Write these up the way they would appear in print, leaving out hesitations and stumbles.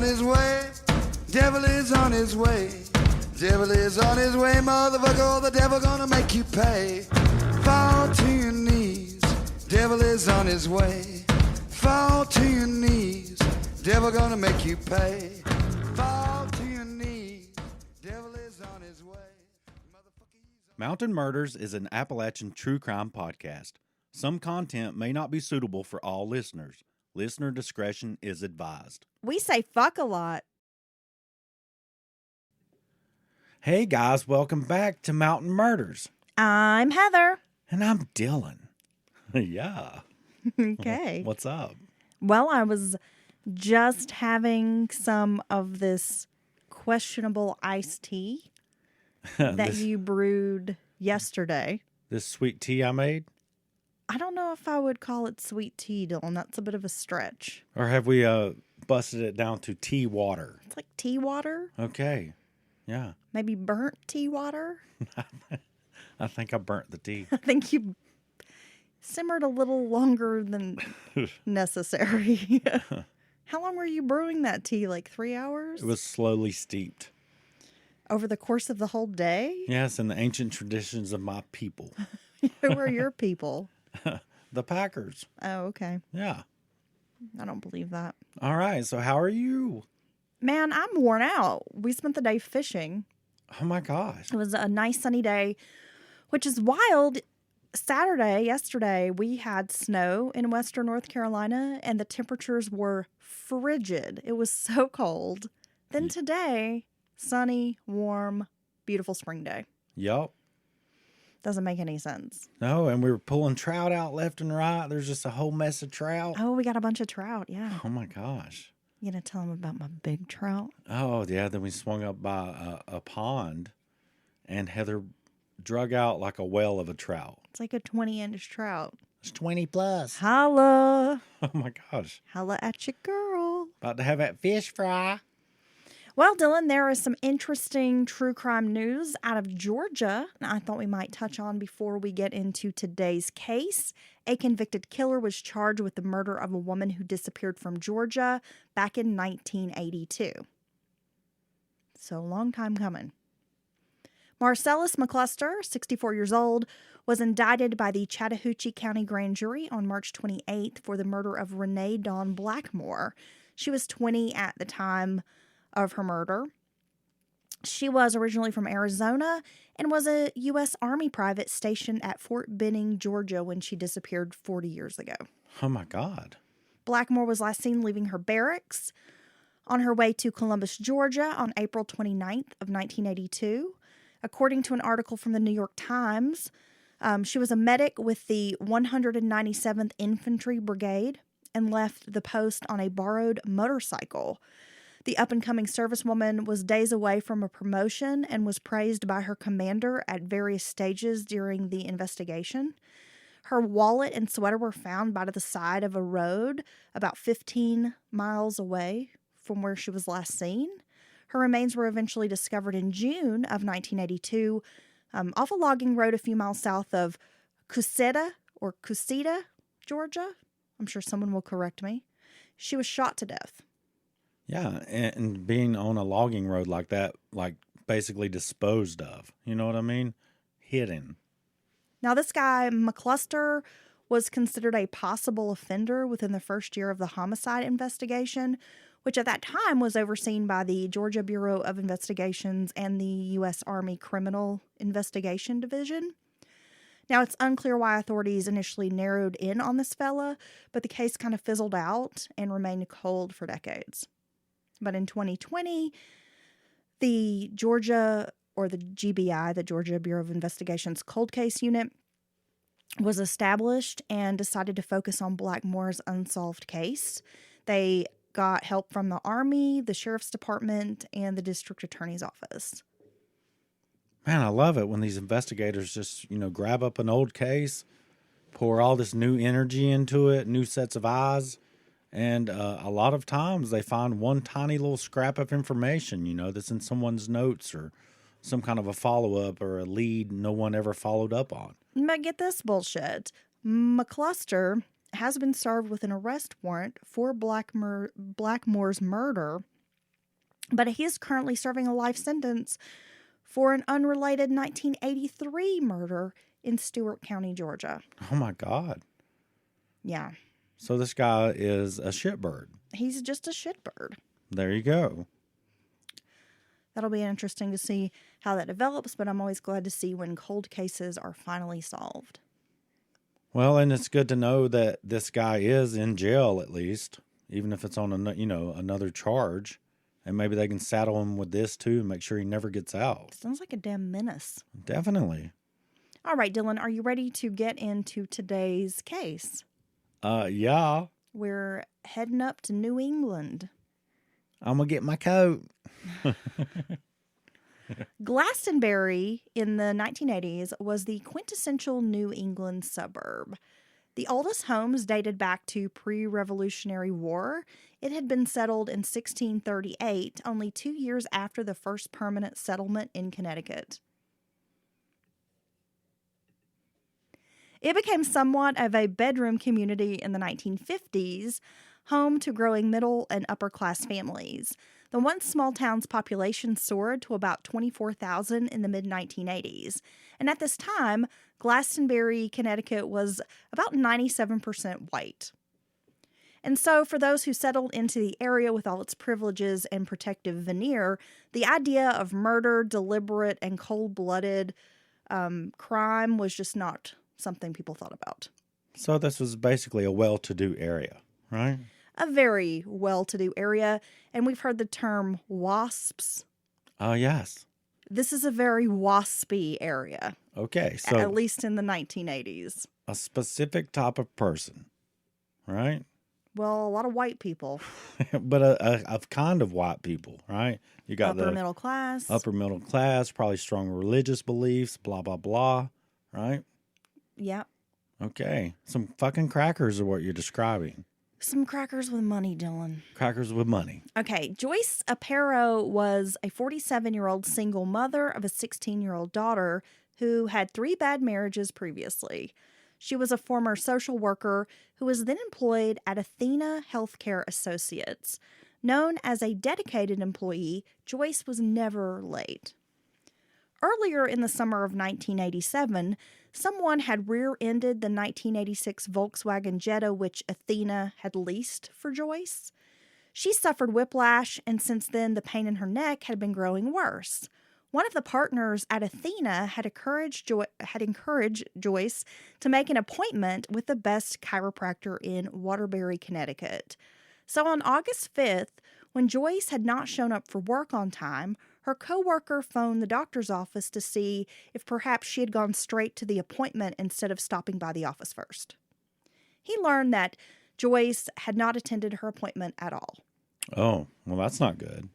on his way. Devil is on his way. Devil is on his way, motherfucker. The devil gonna make you pay. Fall to your knees. Devil is on his way. Fall to your knees. Devil gonna make you pay. Fall to your knees. Devil is on his way. Mountain Murders is an Appalachian true crime podcast. Some content may not be suitable for all listeners. Listener discretion is advised. We say fuck a lot. Hey guys, welcome back to Mountain Murders. I'm Heather. And I'm Dylan. Yeah. Okay. What's up? Well, I was just having some of this questionable iced tea that you brewed yesterday. This sweet tea I made? I don't know if I would call it sweet tea, Dylan. That's a bit of a stretch. Or have we busted it down to tea water? It's like tea water. Okay. Yeah. Maybe burnt tea water. I think I burnt the tea. I think you simmered a little longer than necessary. How long were you brewing that tea? Like 3 hours? It was slowly steeped. Over the course of the whole day? Yes, in the ancient traditions of my people. Who are your people? The Packers. Oh, okay. Yeah. I don't believe that. All right. So how are you? Man, I'm worn out. We spent the day fishing. Oh my gosh. It was a nice sunny day, which is wild. Yesterday, we had snow in western North Carolina, and the temperatures were frigid. It was so cold. Then today, sunny, warm, beautiful spring day. Yup. Doesn't make any sense. No, and we were pulling trout out left and right. There's just a whole mess of trout. Oh, we got a bunch of trout, yeah. Oh my gosh. You gonna tell them about my big trout? Oh, yeah. Then we swung up by a pond, and Heather drug out like a whale of a trout. It's like a 20-inch trout. It's 20 plus. Holla. Oh my gosh. Holla at your girl. About to have that fish fry. Well, Dylan, there is some interesting true crime news out of Georgia I thought we might touch on before we get into today's case. A convicted killer was charged with the murder of a woman who disappeared from Georgia back in 1982. So, long time coming. Marcellus McCluster, 64 years old, was indicted by the Chattahoochee County Grand Jury on March 28th for the murder of Renee Dawn Blackmore. She was 20 at the time of her murder. She was originally from Arizona and was a U.S. Army private stationed at Fort Benning, Georgia when she disappeared 40 years ago. Oh my God. Blackmore was last seen leaving her barracks on her way to Columbus, Georgia on April 29th of 1982. According to an article from the New York Times, she was a medic with the 197th Infantry Brigade and left the post on a borrowed motorcycle. The up-and-coming servicewoman was days away from a promotion and was praised by her commander at various stages during the investigation. Her wallet and sweater were found by the side of a road about 15 miles away from where she was last seen. Her remains were eventually discovered in June of 1982 off a logging road a few miles south of Cusseta, Georgia. I'm sure someone will correct me. She was shot to death. Yeah, and being on a logging road like that, like basically disposed of. You know what I mean? Hidden. Now, this guy, McCluster, was considered a possible offender within the first year of the homicide investigation, which at that time was overseen by the Georgia Bureau of Investigations and the U.S. Army Criminal Investigation Division. Now, it's unclear why authorities initially narrowed in on this fella, but the case kind of fizzled out and remained cold for decades. But in 2020, the GBI, the Georgia Bureau of Investigation's Cold Case Unit, was established and decided to focus on Blackmore's unsolved case. They got help from the Army, the Sheriff's Department, and the District Attorney's Office. Man, I love it when these investigators just, grab up an old case, pour all this new energy into it, new sets of eyes. And a lot of times they find one tiny little scrap of information, that's in someone's notes or some kind of a follow-up or a lead no one ever followed up on. But get this bullshit. McCluster has been served with an arrest warrant for Blackmore's murder but he is currently serving a life sentence for an unrelated 1983 murder in Stewart County, Georgia. Oh, my God. Yeah. So this guy is a shitbird. He's just a shitbird. There you go. That'll be interesting to see how that develops, but I'm always glad to see when cold cases are finally solved. Well, and it's good to know that this guy is in jail at least, even if it's on another charge, and maybe they can saddle him with this too and make sure he never gets out. Sounds like a damn menace. Definitely. All right, Dylan, are you ready to get into today's case? Yeah. We're heading up to New England. I'm gonna get my coat. Glastonbury in the 1980s was the quintessential New England suburb. The oldest homes dated back to pre-Revolutionary War. It had been settled in 1638, only 2 years after the first permanent settlement in Connecticut. It became somewhat of a bedroom community in the 1950s, home to growing middle and upper class families. The once small town's population soared to about 24,000 in the mid-1980s. And at this time, Glastonbury, Connecticut was about 97% white. And so for those who settled into the area with all its privileges and protective veneer, the idea of murder, deliberate, and cold-blooded crime was just not something people thought about. So this was basically a well-to-do area, right? A very well-to-do area, and we've heard the term WASPs. Oh, yes. This is a very waspy area. Okay, so At least in the 1980s. a specific type of person, right? Well, a lot of white people. But a kind of white people, right? You got Upper the middle class. upper middle class, probably strong religious beliefs, blah, blah, blah, right? Yeah. Okay. Some fucking crackers are what you're describing. Some crackers with money, Dylan. Crackers with money. Okay, Joyce Aparo was a 47-year-old single mother of a 16-year-old daughter who had 3 bad marriages previously. She was a former social worker who was then employed at Athena Healthcare Associates. Known as a dedicated employee, Joyce was never late. Earlier in the summer of 1987, someone had rear-ended the 1986 Volkswagen Jetta which Athena had leased for Joyce. She suffered whiplash, and since then the pain in her neck had been growing worse. One of the partners at Athena had encouraged Joyce to make an appointment with the best chiropractor in Waterbury, Connecticut. So on August 5th, when Joyce had not shown up for work on time, her coworker phoned the doctor's office to see if perhaps she had gone straight to the appointment instead of stopping by the office first. He learned that Joyce had not attended her appointment at all. Oh, well, that's not good.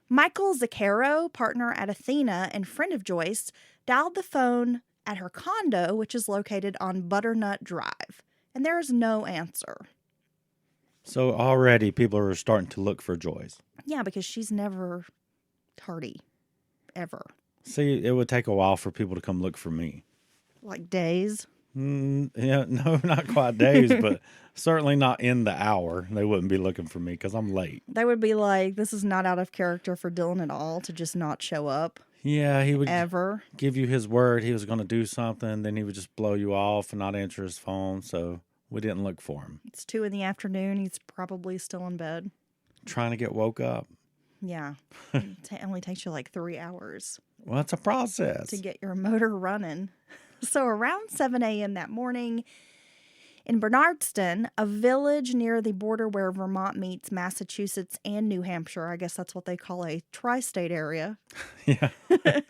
Michael Zaccaro, partner at Athena and friend of Joyce, dialed the phone at her condo, which is located on Butternut Drive, and there is no answer. So already people are starting to look for Joyce. Yeah, because she's never tardy, ever. See, it would take a while for people to come look for me. Like days. Yeah, no, not quite days, but certainly not in the hour. They wouldn't be looking for me because I'm late. They would be like, this is not out of character for Dylan at all to just not show up. Yeah, he would ever give you his word he was going to do something, then he would just blow you off and not answer his phone, so we didn't look for him. It's 2 p.m. He's probably still in bed. Trying to get woke up. Yeah. It only takes you like 3 hours. Well, it's a process. To get your motor running. So around 7 a.m. that morning in Bernardston, a village near the border where Vermont meets Massachusetts and New Hampshire, I guess that's what they call a tri-state area. Yeah,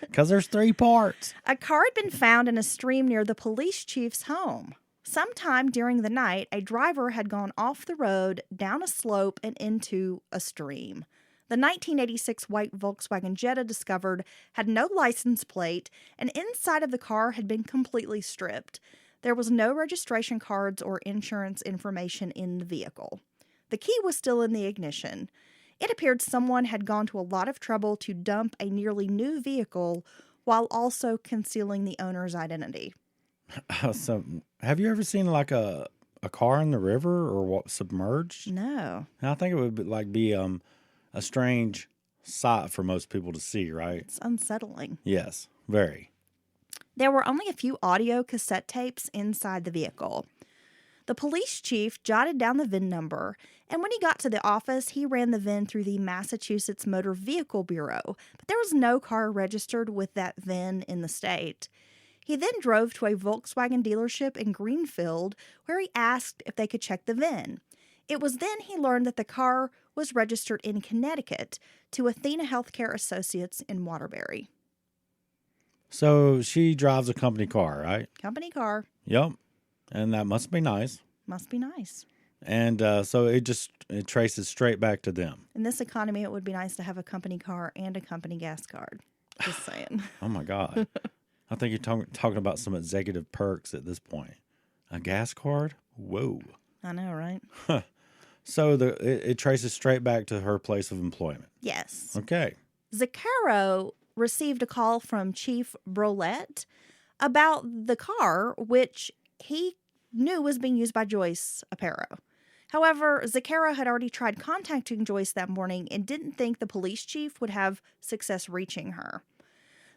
because there's 3 parts. A car had been found in a stream near the police chief's home. Sometime during the night, a driver had gone off the road, down a slope, and into a stream. The 1986 white Volkswagen Jetta discovered had no license plate, and inside of the car had been completely stripped. There was no registration cards or insurance information in the vehicle. The key was still in the ignition. It appeared someone had gone to a lot of trouble to dump a nearly new vehicle while also concealing the owner's identity. So, have you ever seen like a car in the river or what submerged? No. I think it would be a strange sight for most people to see, right? It's unsettling. Yes, very. There were only a few audio cassette tapes inside the vehicle. The police chief jotted down the VIN number, and when he got to the office, he ran the VIN through the Massachusetts Motor Vehicle Bureau, but there was no car registered with that VIN in the state. He then drove to a Volkswagen dealership in Greenfield, where he asked if they could check the VIN. It was then he learned that the car was registered in Connecticut to Athena Healthcare Associates in Waterbury. So she drives a company car, right? Company car. Yep. And that must be nice. Must be nice. And so it traces straight back to them. In this economy, it would be nice to have a company car and a company gas card. Just saying. Oh, my God. I think you're talking about some executive perks at this point. A gas card? Whoa. I know, right? So it traces straight back to her place of employment. Yes. Okay. Zaccaro received a call from Chief Brolette about the car, which he knew was being used by Joyce Aparo. However, Zaccaro had already tried contacting Joyce that morning and didn't think the police chief would have success reaching her.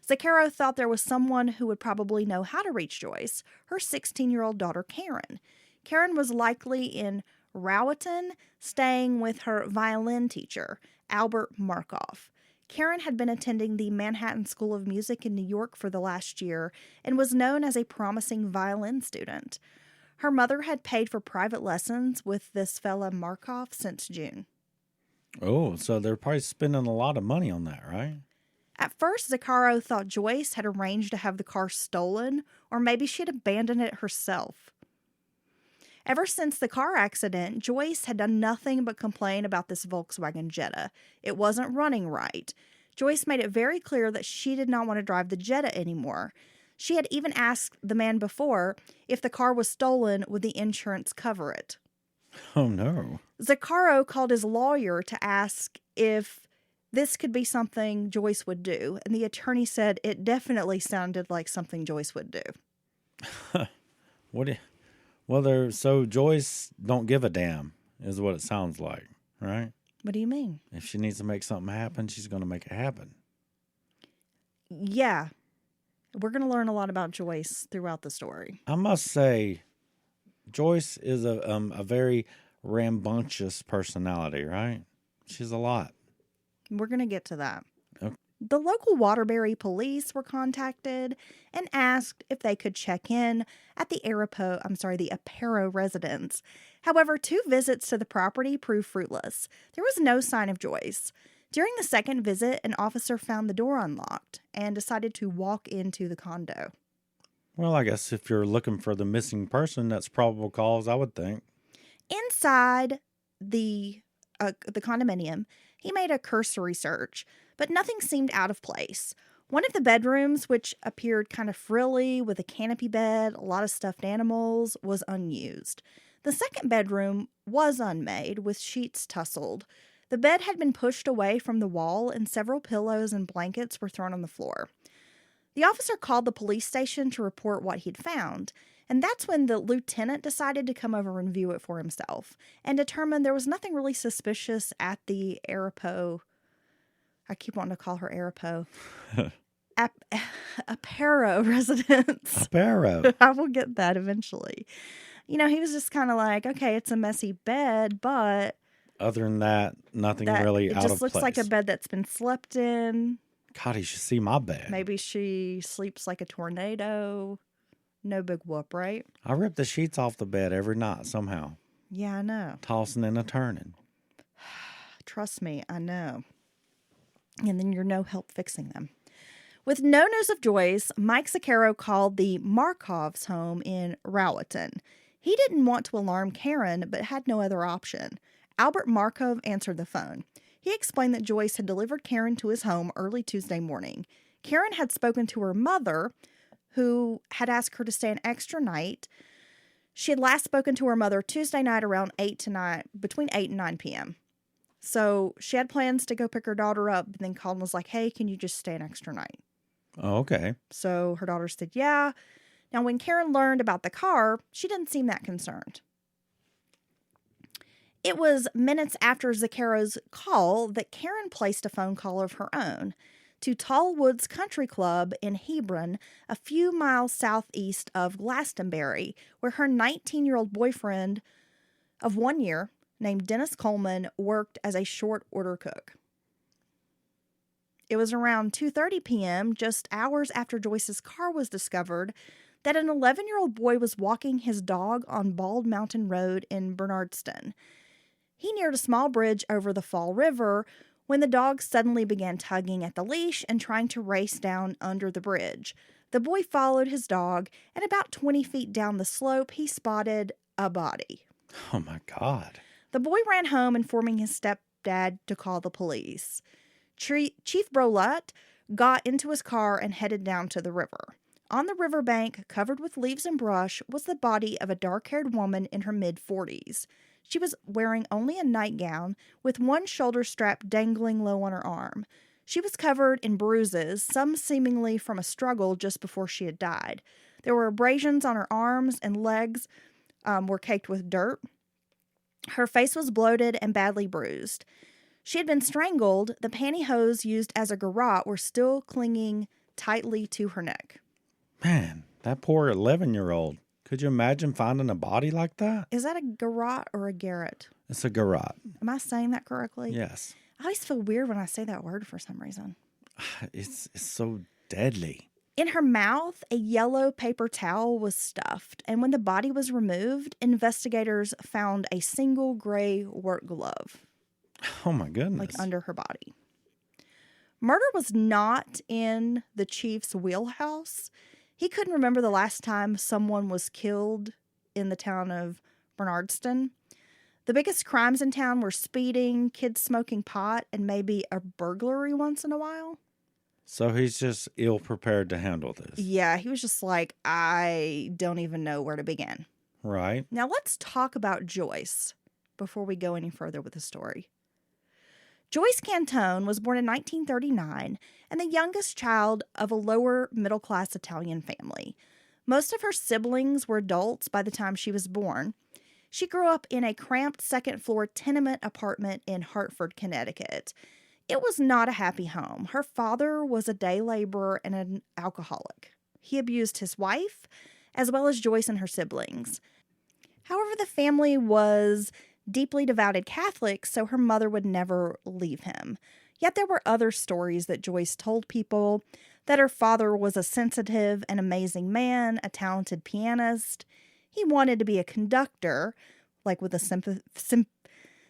Zaccaro thought there was someone who would probably know how to reach Joyce, her 16-year-old daughter, Karin. Karin was likely in Rowatton, staying with her violin teacher, Albert Markoff. Karin had been attending the Manhattan School of Music in New York for the last year and was known as a promising violin student. Her mother had paid for private lessons with this fella Markoff since June. Oh, so they're probably spending a lot of money on that, right? At first, Zaccaro thought Joyce had arranged to have the car stolen, or maybe she'd abandoned it herself. Ever since the car accident, Joyce had done nothing but complain about this Volkswagen Jetta. It wasn't running right. Joyce made it very clear that she did not want to drive the Jetta anymore. She had even asked the man before if the car was stolen, would the insurance cover it. Oh, no. Zaccaro called his lawyer to ask if this could be something Joyce would do, and the attorney said it definitely sounded like something Joyce would do. So Joyce don't give a damn, is what it sounds like, right? What do you mean? If she needs to make something happen, she's going to make it happen. Yeah. We're going to learn a lot about Joyce throughout the story. I must say, Joyce is a very rambunctious personality, right? She's a lot. We're going to get to that. Okay. The local Waterbury police were contacted and asked if they could check in at the Aparo residence. However, 2 visits to the property proved fruitless. There was no sign of Joyce. During the second visit, an officer found the door unlocked and decided to walk into the condo. Well, I guess if you're looking for the missing person, that's probable cause, I would think. Inside the condominium, he made a cursory search, but nothing seemed out of place. One of the bedrooms, which appeared kind of frilly with a canopy bed, a lot of stuffed animals, was unused. The second bedroom was unmade, with sheets tousled. The bed had been pushed away from the wall, and several pillows and blankets were thrown on the floor. The officer called the police station to report what he'd found, and that's when the lieutenant decided to come over and view it for himself and determined there was nothing really suspicious at the Aparo. I keep wanting to call her Aparo. Aparo residence. Aparo. I will get that eventually. He was just kind of like, okay, it's a messy bed, but other than that, nothing really out of place. It just looks like a bed that's been slept in. God, you should see my bed. Maybe she sleeps like a tornado. No big whoop, right? I rip the sheets off the bed every night somehow. Yeah, I know. Tossing and a turning. Trust me, I know. And then you're no help fixing them. With no news of Joyce, Mike Zaccaro called the Markovs' home in Rowatton. He didn't want to alarm Karin, but had no other option. Albert Markov answered the phone. He explained that Joyce had delivered Karin to his home early Tuesday morning. Karin had spoken to her mother, who had asked her to stay an extra night. She had last spoken to her mother Tuesday night around between 8 and 9 p.m. So she had plans to go pick her daughter up, but then called and was like, hey, can you just stay an extra night? Oh, okay. So her daughter said, yeah. Now, when Karin learned about the car, she didn't seem that concerned. It was minutes after Zaccaro's call that Karin placed a phone call of her own to Tall Woods Country Club in Hebron, a few miles southeast of Glastonbury, where her 19-year-old boyfriend of 1 year, named Dennis Coleman, worked as a short order cook. It was around 2:30 p.m., just hours after Joyce's car was discovered, that an 11-year-old boy was walking his dog on Bald Mountain Road in Bernardston. He neared a small bridge over the Fall River when the dog suddenly began tugging at the leash and trying to race down under the bridge. The boy followed his dog, and about 20 feet down the slope, he spotted a body. Oh, my God. The boy ran home, informing his stepdad to call the police. Chief Brolette got into his car and headed down to the river. On the riverbank, covered with leaves and brush, was the body of a dark-haired woman in her mid-40s. She was wearing only a nightgown, with one shoulder strap dangling low on her arm. She was covered in bruises, some seemingly from a struggle just before she had died. There were abrasions on her arms, and legs were caked with dirt. Her face was bloated and badly bruised. She had been strangled. The pantyhose used as a garrote were still clinging tightly to her neck. Man, that poor 11-year-old. Could you imagine finding a body like that? Is that a garrote or a garrote? It's a garrote. Am I saying that correctly? Yes. I always feel weird when I say that word for some reason. It's so deadly. In her mouth, a yellow paper towel was stuffed, and when the body was removed, investigators found a single gray work glove. Oh, my goodness. Like under her body. Murder was not in the chief's wheelhouse. He couldn't remember the last time someone was killed in the town of Bernardston. The biggest crimes in town were speeding, kids smoking pot, and maybe a burglary once in a while. So he's just ill-prepared to handle this. Yeah, he was just like, I don't even know where to begin. Right. Now let's talk about Joyce before we go any further with the story. Joyce Cantone was born in 1939 and the youngest child of a lower middle-class Italian family. Most of her siblings were adults by the time she was born. She grew up in a cramped second-floor tenement apartment in Hartford, Connecticut. It was not a happy home. Her father was a day laborer and an alcoholic. He abused his wife, as well as Joyce and her siblings. However, the family was deeply devoted Catholic, so her mother would never leave him. Yet there were other stories that Joyce told people, that her father was a sensitive and amazing man, a talented pianist. He wanted to be a conductor, like with a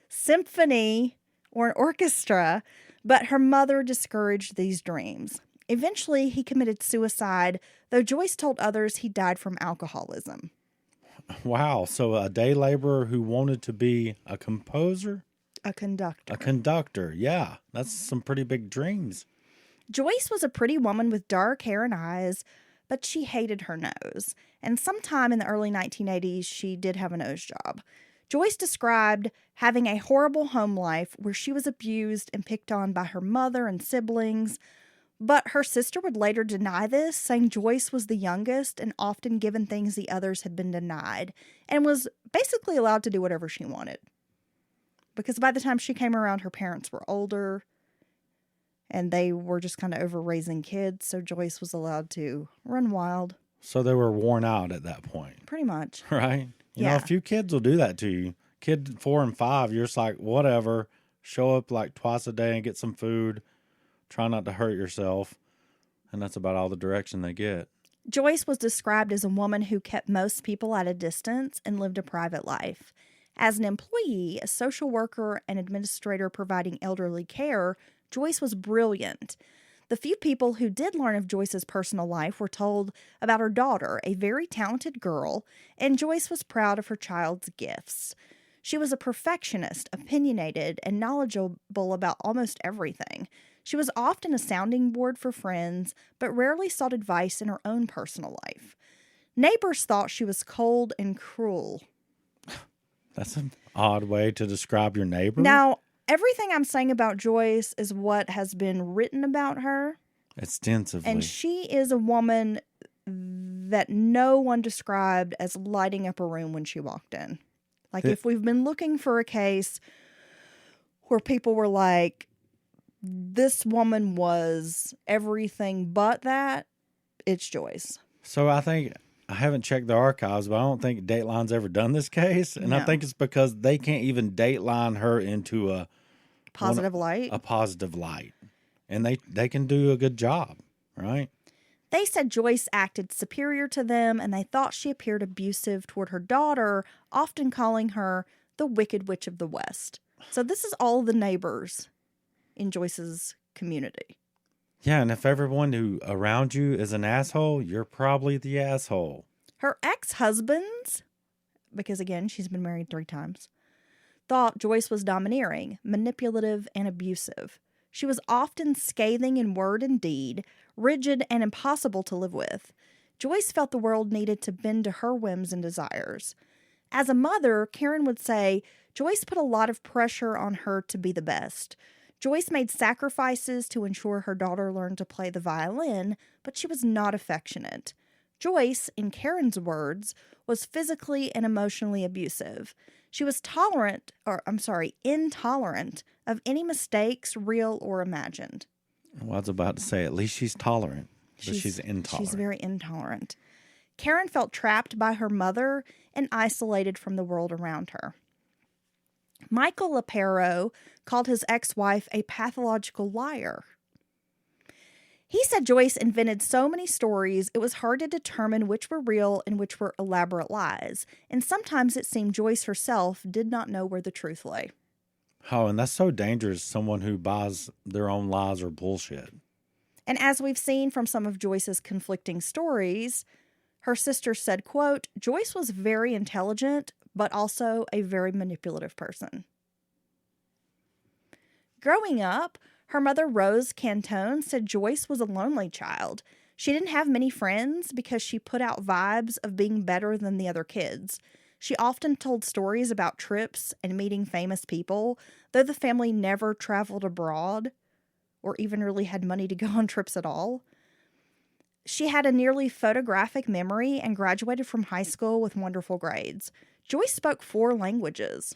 symphony or an orchestra, but her mother discouraged these dreams. Eventually, he committed suicide, though Joyce told others he died from alcoholism. Wow. So a day laborer who wanted to be a composer? A conductor. A conductor. Yeah. That's some pretty big dreams. Joyce was a pretty woman with dark hair and eyes, but she hated her nose. And sometime in the early 1980s, she did have a nose job. Joyce described having a horrible home life where she was abused and picked on by her mother and siblings. But her sister would later deny this, saying Joyce was the youngest and often given things the others had been denied, and was basically allowed to do whatever she wanted. Because by the time she came around, her parents were older, and they were just kind of over raising kids, so Joyce was allowed to run wild. So they were worn out at that point. Pretty much. Right? You know, Yeah. a few kids will do that to you. Kid 4 and 5, you're just like, whatever. Show up like twice a day and get some food. Try not to hurt yourself. And that's about all the direction they get. Joyce was described as a woman who kept most people at a distance and lived a private life. As an employee, a social worker, and administrator providing elderly care, Joyce was brilliant. The few people who did learn of Joyce's personal life were told about her daughter, a very talented girl, and Joyce was proud of her child's gifts. She was a perfectionist, opinionated, and knowledgeable about almost everything. She was often a sounding board for friends, but rarely sought advice in her own personal life. Neighbors thought she was cold and cruel. That's an odd way to describe your neighbor. Now, everything I'm saying about Joyce is what has been written about her. Extensively. And she is a woman that no one described as lighting up a room when she walked in. Like, if we've been looking for a case where people were like, this woman was everything but that, it's Joyce. So I think, I haven't checked the archives, but I don't think Dateline's ever done this case. And I No. think it's because they can't even Dateline her into a Positive light. a positive light. And they can do a good job, right? They said Joyce acted superior to them, and they thought she appeared abusive toward her daughter, often calling her the Wicked Witch of the West. So this is all the neighbors in Joyce's community. Yeah, and if everyone who around you is an asshole, you're probably the asshole. Her ex-husbands, because again, she's been married 3 times, thought Joyce was domineering, manipulative, and abusive. She was often scathing in word and deed, rigid and impossible to live with. Joyce felt the world needed to bend to her whims and desires. As a mother, Karin would say, Joyce put a lot of pressure on her to be the best. Joyce made sacrifices to ensure her daughter learned to play the violin, but she was not affectionate. Joyce, in Karin's words, was physically and emotionally abusive. She was intolerant of any mistakes, real or imagined. Well, I was about to say, at least she's tolerant, but she's intolerant. She's very intolerant. Karin felt trapped by her mother and isolated from the world around her. Michael Aparo called his ex-wife a pathological liar. He said Joyce invented so many stories, it was hard to determine which were real and which were elaborate lies. And sometimes it seemed Joyce herself did not know where the truth lay. Oh, and that's so dangerous, someone who buys their own lies or bullshit. And as we've seen from some of Joyce's conflicting stories, her sister said, quote, Joyce was very intelligent, but also a very manipulative person. Growing up, her mother, Rose Cantone, said Joyce was a lonely child. She didn't have many friends because she put out vibes of being better than the other kids. She often told stories about trips and meeting famous people, though the family never traveled abroad or even really had money to go on trips at all. She had a nearly photographic memory and graduated from high school with wonderful grades. Joyce spoke 4 languages.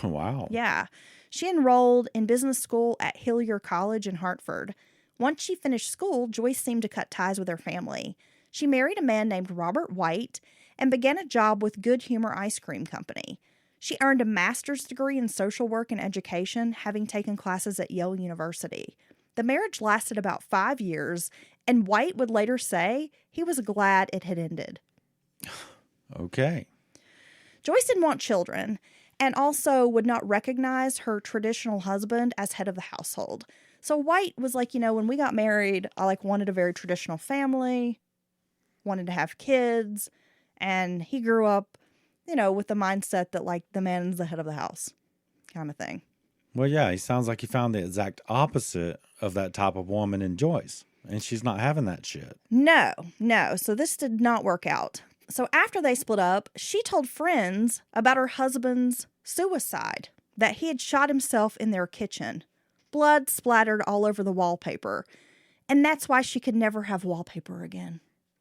Wow. Yeah. She enrolled in business school at Hillier College in Hartford. Once she finished school, Joyce seemed to cut ties with her family. She married a man named Robert White and began a job with Good Humor Ice Cream Company. She earned a master's degree in social work and education, having taken classes at Yale University. The marriage lasted about 5 years, and White would later say he was glad it had ended. Okay. Joyce didn't want children, and also would not recognize her traditional husband as head of the household. So White was like, when we got married, I wanted a very traditional family, wanted to have kids, and he grew up, with the mindset that the man's the head of the house kind of thing. Well, yeah, he sounds like he found the exact opposite of that type of woman in Joyce, and she's not having that shit. No. So this did not work out. So after they split up, she told friends about her husband's suicide, that he had shot himself in their kitchen. Blood splattered all over the wallpaper. And that's why she could never have wallpaper again.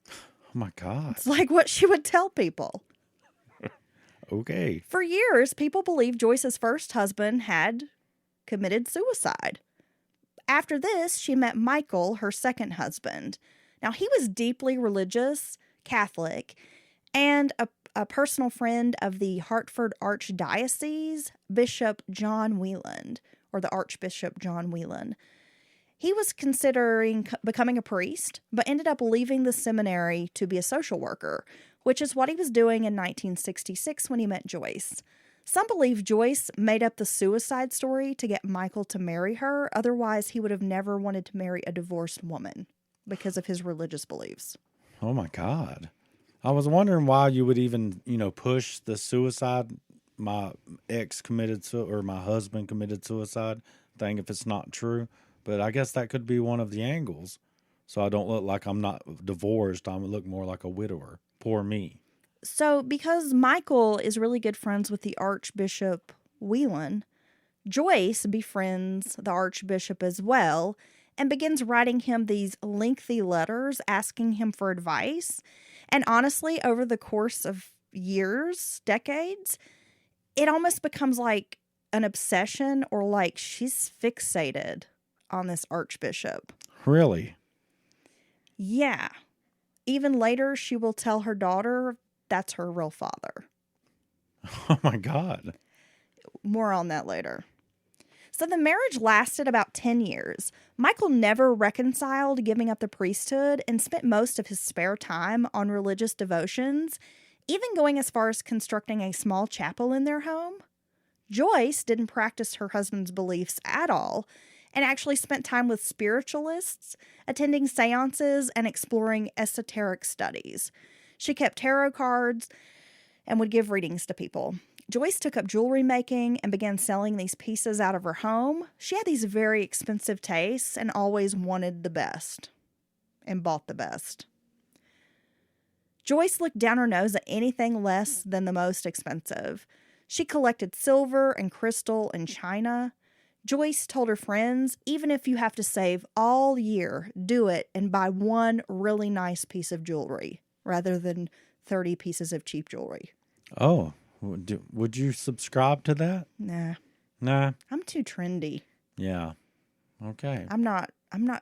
Oh my God. It's like what she would tell people. Okay. For years, people believed Joyce's first husband had committed suicide. After this, she met Michael, her second husband. Now, he was deeply religious, Catholic, and a personal friend of the Hartford Archdiocese, Bishop John Whelan, or the Archbishop John Whelan. He was considering becoming a priest, but ended up leaving the seminary to be a social worker, which is what he was doing in 1966 when he met Joyce. Some believe Joyce made up the suicide story to get Michael to marry her. Otherwise, he would have never wanted to marry a divorced woman because of his religious beliefs. Oh my God. I was wondering why you would even, push the suicide, my ex committed or my husband committed suicide thing if it's not true. But I guess that could be one of the angles. So I don't look like I'm not divorced. I look more like a widower. Poor me. So because Michael is really good friends with the Archbishop Whelan, Joyce befriends the Archbishop as well and begins writing him these lengthy letters asking him for advice. And honestly, over the course of years, decades, it almost becomes like an obsession, or like she's fixated on this archbishop. Really? Yeah. Even later, she will tell her daughter that's her real father. Oh my God. More on that later. So the marriage lasted about 10 years. Michael never reconciled giving up the priesthood and spent most of his spare time on religious devotions, even going as far as constructing a small chapel in their home. Joyce didn't practice her husband's beliefs at all and actually spent time with spiritualists, attending seances, and exploring esoteric studies. She kept tarot cards and would give readings to people. Joyce took up jewelry making and began selling these pieces out of her home. She had these very expensive tastes and always wanted the best and bought the best. Joyce looked down her nose at anything less than the most expensive. She collected silver and crystal and china. Joyce told her friends, even if you have to save all year, do it and buy one really nice piece of jewelry rather than 30 pieces of cheap jewelry. Oh, would you subscribe to that? Nah. Nah. I'm too trendy. Yeah. Okay. I'm not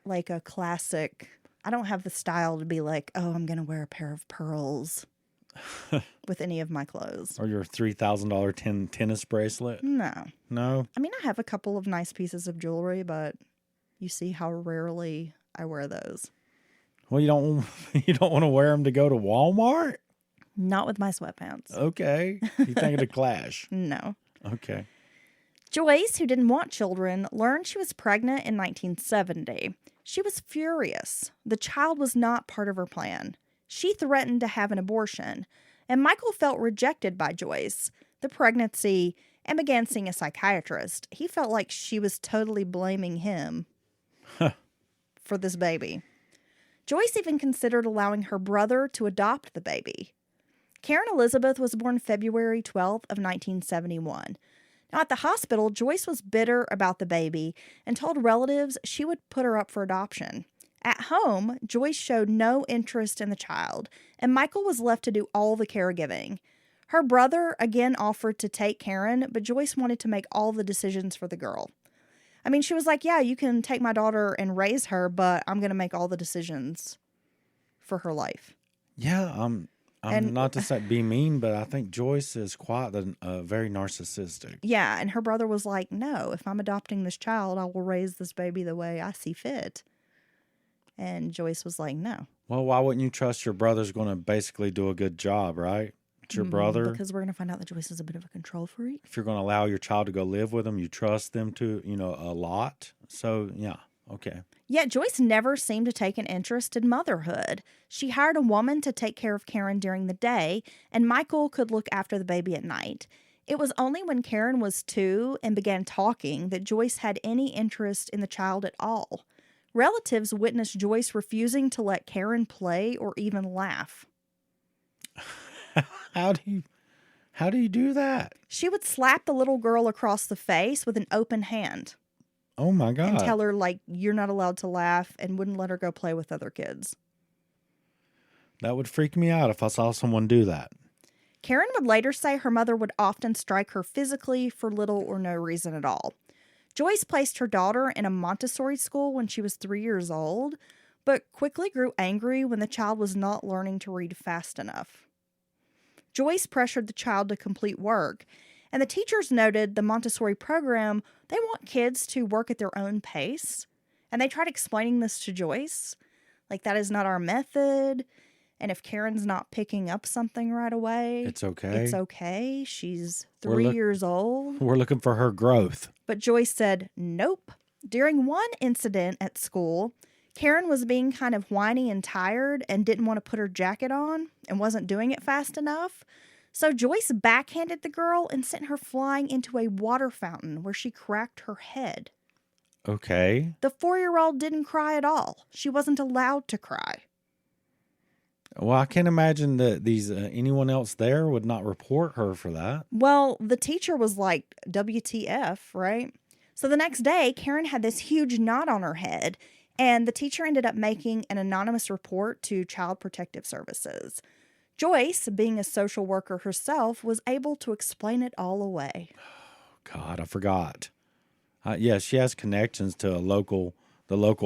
like a classic. I don't have the style to be like, oh, I'm going to wear a pair of pearls with any of my clothes. Or your $3,000 tennis bracelet? No. No? I mean, I have a couple of nice pieces of jewelry, but you see how rarely I wear those. Well, you don't want to wear them to go to Walmart? Not with my sweatpants. Okay. You think it'd clash? No. Okay. Joyce, who didn't want children, learned she was pregnant in 1970. She was furious. The child was not part of her plan. She threatened to have an abortion, and Michael felt rejected by Joyce, the pregnancy, and began seeing a psychiatrist. He felt like she was totally blaming him for this baby. Joyce even considered allowing her brother to adopt the baby. Karin Elizabeth was born February 12th of 1971. Now, at the hospital, Joyce was bitter about the baby and told relatives she would put her up for adoption. At home, Joyce showed no interest in the child, and Michael was left to do all the caregiving. Her brother again offered to take Karin, but Joyce wanted to make all the decisions for the girl. I mean, she was like, yeah, you can take my daughter and raise her, but I'm going to make all the decisions for her life. Yeah, I'm not to be mean, but I think Joyce is quite very narcissistic. Yeah, and her brother was like, no, if I'm adopting this child, I will raise this baby the way I see fit. And Joyce was like, no. Well, why wouldn't you trust your brother's going to basically do a good job, right? It's your brother. Because we're going to find out that Joyce is a bit of a control freak. If you're going to allow your child to go live with them, you trust them to, a lot. So, yeah, okay. Yet Joyce never seemed to take an interest in motherhood. She hired a woman to take care of Karin during the day, and Michael could look after the baby at night. It was only when Karin was 2 and began talking that Joyce had any interest in the child at all. Relatives witnessed Joyce refusing to let Karin play or even laugh. How do you do that? She would slap the little girl across the face with an open hand. Oh my God. And tell her, like, you're not allowed to laugh, and wouldn't let her go play with other kids. That would freak me out if I saw someone do that. Karin would later say her mother would often strike her physically for little or no reason at all. Joyce placed her daughter in a Montessori school when she was 3 years old, but quickly grew angry when the child was not learning to read fast enough. Joyce pressured the child to complete work, and the teachers noted the Montessori program, they want kids to work at their own pace, and they tried explaining this to Joyce, like that is not our method, and if Karen's not picking up something right away, it's okay. It's okay. She's 3 years old. We're looking for her growth. But Joyce said, nope. During one incident at school, Karin was being kind of whiny and tired and didn't want to put her jacket on and wasn't doing it fast enough. So Joyce backhanded the girl and sent her flying into a water fountain where she cracked her head. Okay. The 4-year-old didn't cry at all. She wasn't allowed to cry. Well, I can't imagine that anyone else there would not report her for that. Well, the teacher was like, WTF, right? So the next day, Karin had this huge knot on her head, and the teacher ended up making an anonymous report to Child Protective Services. Joyce, being a social worker herself, was able to explain it all away. God, I forgot. Yeah, she has connections to the local